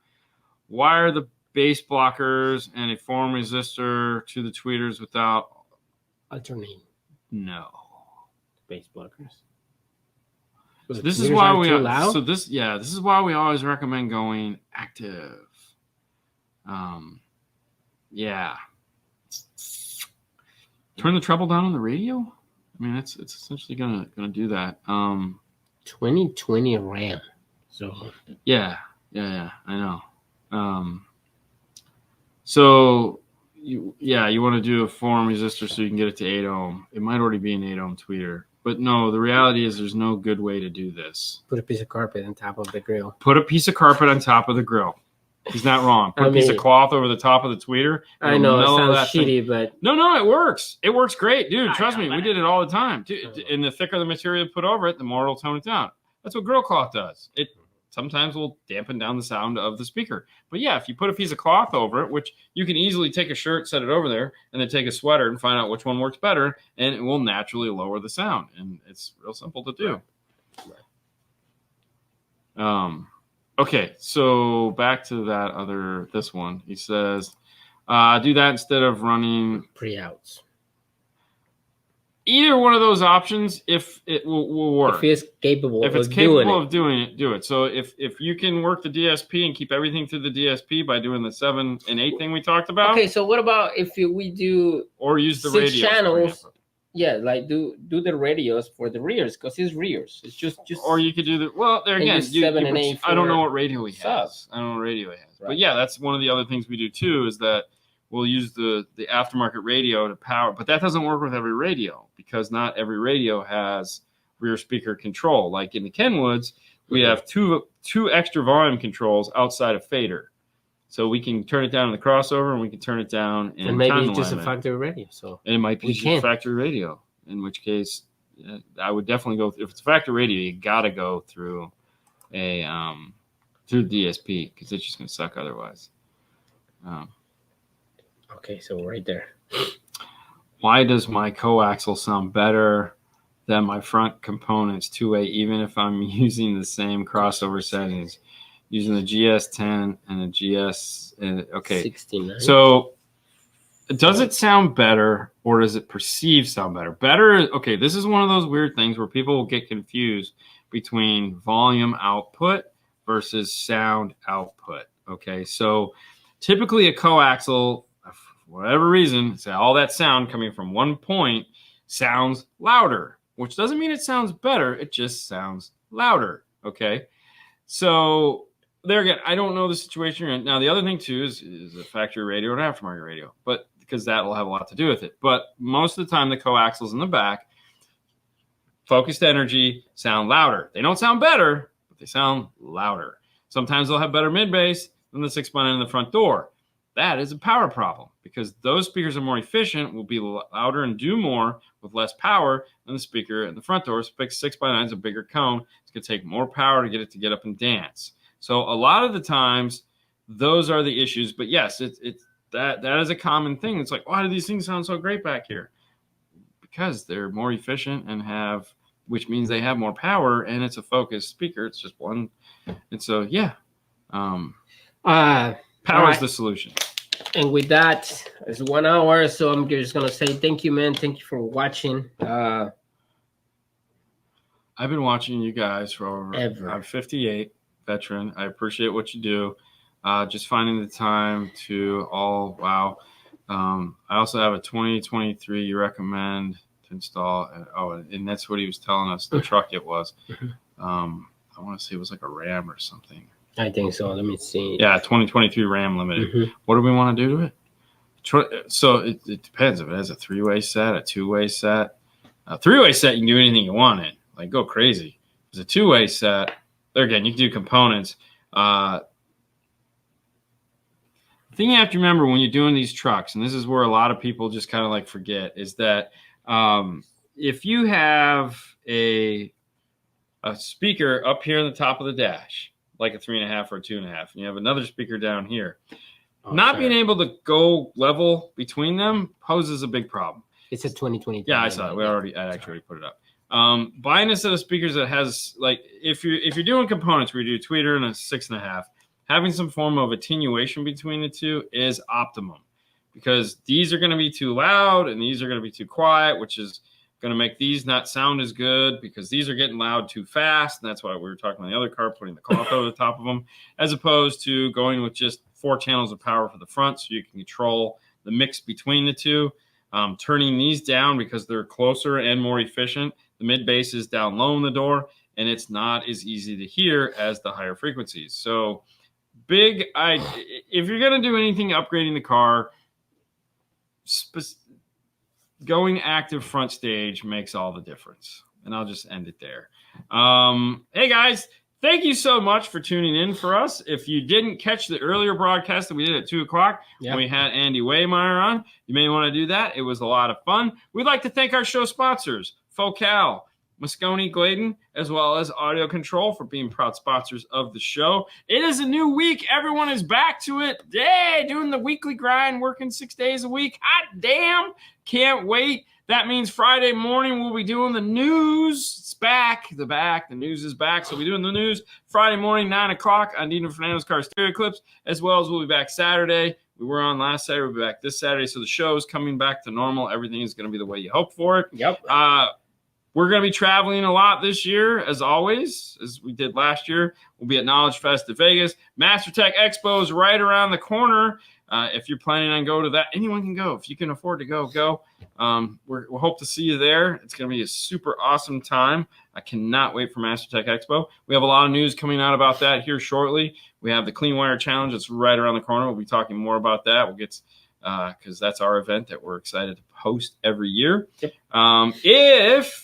A: wire the bass blockers and a form resistor to the tweeters without
B: alternating?
A: No.
B: Bass blockers.
A: So this is why we this is why we always recommend going active. Yeah. Turn the treble down on the radio. I mean, it's essentially gonna do that.
B: 2020 Ram. So
A: yeah, I know. So you want to do a form resistor so you can get it to 8 ohm. It might already be an 8 ohm tweeter, but no. The reality is there's no good way to do this.
B: Put a piece of carpet on top of the grill.
A: Put a piece of carpet on top of the grill. He's not wrong. Put a piece of cloth over the top of the tweeter.
B: I know it sounds shitty, but
A: no, it works. It works great, dude. Trust me, we did it all the time. Dude, and the thicker the material you put over it, the more it'll tone it down. That's what grill cloth does. It sometimes will dampen down the sound of the speaker. But yeah, if you put a piece of cloth over it, which you can easily take a shirt, set it over there, and then take a sweater and find out which one works better, and it will naturally lower the sound. And it's real simple to do. Right. Okay, so back to this one. He says, do that instead of running
B: pre-outs.
A: Either one of those options, if it will work.
B: If it's capable of
A: doing it, do it. So if you can work the DSP and keep everything through the DSP by doing the 7 and 8 thing we talked about.
B: Okay, so what about if we do
A: or use the
B: 6
A: radio
B: channels? Yeah, like do the radios for the rears because it's rears. It's just.
A: Or you could do there again.
B: 7 and 8.
A: I don't know what radio he has. Right. But yeah, that's one of the other things we do too. Is that we'll use the aftermarket radio to power, but that doesn't work with every radio because not every radio has rear speaker control. Like in the Kenwoods, we have two extra volume controls outside of fader. So we can turn it down in the crossover, and we can turn it down in
B: and maybe it's just a factory radio. So
A: and it might be just a factory radio. In which case, I would definitely go. If it's a factory radio, you got to go through through DSP because it's just going to suck otherwise.
B: Okay, so right there.
A: Why does my coaxial sound better than my front components 2-way, even if I'm using the same crossover settings? Using the GS10 and the GS. Okay.
B: 69.
A: So does it sound better or does it perceive sound better? Better. Okay. This is one of those weird things where people will get confused between volume output versus sound output. Okay. So typically a coaxial, for whatever reason, say all that sound coming from one point sounds louder, which doesn't mean it sounds better. It just sounds louder. Okay. So there again, I don't know the situation you're in. Now, the other thing, too, is a factory radio or an aftermarket radio, but because that will have a lot to do with it. But most of the time, the coaxials in the back, focused energy, sound louder. They don't sound better, but they sound louder. Sometimes they'll have better mid-bass than the 6x9 in the front door. That is a power problem because those speakers are more efficient, will be louder and do more with less power than the speaker in the front door. So 6x9 is a bigger cone. It's going to take more power to get up and dance. So a lot of the times, those are the issues. But yes, that is a common thing. It's like, why do these things sound so great back here? Because they're more efficient and which means they have more power, and it's a focused speaker. It's just one. And so, yeah. Power is the solution.
B: And with that, it's 1 hour. So I'm just going to say thank you, man. Thank you for watching.
A: I've been watching you guys for over.
B: Ever.
A: I'm 58, veteran. I appreciate what you do. Just finding the time to wow. I also have a 2023 you recommend to install. And that's what he was telling us the truck it was. I want to say it was like a Ram or something.
B: I think so. Let me see.
A: Yeah, 2023 Ram Limited. What do we want to do to it? So it depends if it has a 3-way set, a 2-way set. A 3-way set, you can do anything you want in. Like, go crazy. If it's a 2-way set, there again, you can do components. The thing you have to remember when you're doing these trucks, and this is where a lot of people just kind of like forget, is that if you have a speaker up here on the top of the dash, like a 3.5 or a 2.5, and you have another speaker down here, being able to go level between them poses a big problem.
B: It's a 2020.
A: Yeah, I saw it. I actually already put it up. Buying a set of speakers that has, like, if you're doing components where you do tweeter and a 6.5, having some form of attenuation between the two is optimum, because these are going to be too loud and these are going to be too quiet, which is going to make these not sound as good because these are getting loud too fast. And that's why we were talking about the other car, putting the cloth over the top of them, as opposed to going with just 4 channels of power for the front so you can control the mix between the two. Turning these down because they're closer and more efficient. The mid bass is down low in the door, and it's not as easy to hear as the higher frequencies. So if you're going to do anything upgrading the car, going active front stage makes all the difference. And I'll just end it there. Hey, guys, thank you so much for tuning in for us. If you didn't catch the earlier broadcast that we did at 2 o'clock, when we had Andy Waymeyer on, you may want to do that. It was a lot of fun. We'd like to thank our show sponsors, Focal, Moscone Gladen, as well as Audio Control, for being proud sponsors of the show. It is a new week. Everyone is back to it. Yay, doing the weekly grind, working 6 days a week. Hot damn. Can't wait. That means Friday morning we'll be doing the news. It's back. The news is back. So we'll be doing the news Friday morning, 9 o'clock on Dino Fernando's Car Stereo Clips, as well as we'll be back Saturday. We were on last Saturday. We'll be back this Saturday. So the show is coming back to normal. Everything is going to be the way you hope for it.
B: Yep.
A: We're going to be traveling a lot this year, as always, as we did last year. We'll be at Knowledge Fest at Vegas. MasterTech Expo is right around the corner. If you're planning on going to that, anyone can go. If you can afford to go. We'll hope to see you there. It's going to be a super awesome time. I cannot wait for MasterTech Expo. We have a lot of news coming out about that here shortly. We have the Clean Wire Challenge that's right around the corner. We'll be talking more about that. We'll get because that's our event that we're excited to host every year.
B: Yep.
A: If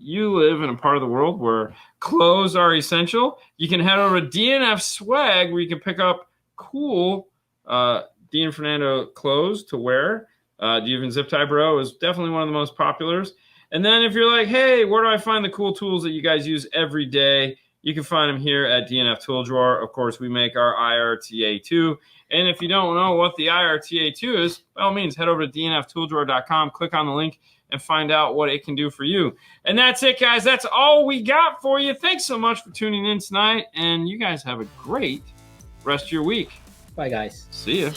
A: you live in a part of the world where clothes are essential, you can head over to DNF Swag, where you can pick up cool Dean Fernando clothes to wear. Even Zip Tie Bro is definitely one of the most populars. And then if you're like, hey, where do I find the cool tools that you guys use every day? You can find them here at DNF Tool Drawer. Of course, we make our IRTA2. And if you don't know what the IRTA2 is, by all means, head over to dnftooldrawer.com, click on the link, and find out what it can do for you. And that's it, guys. That's all we got for you. Thanks so much for tuning in tonight, and you guys have a great rest of your week.
B: Bye, guys.
A: See ya.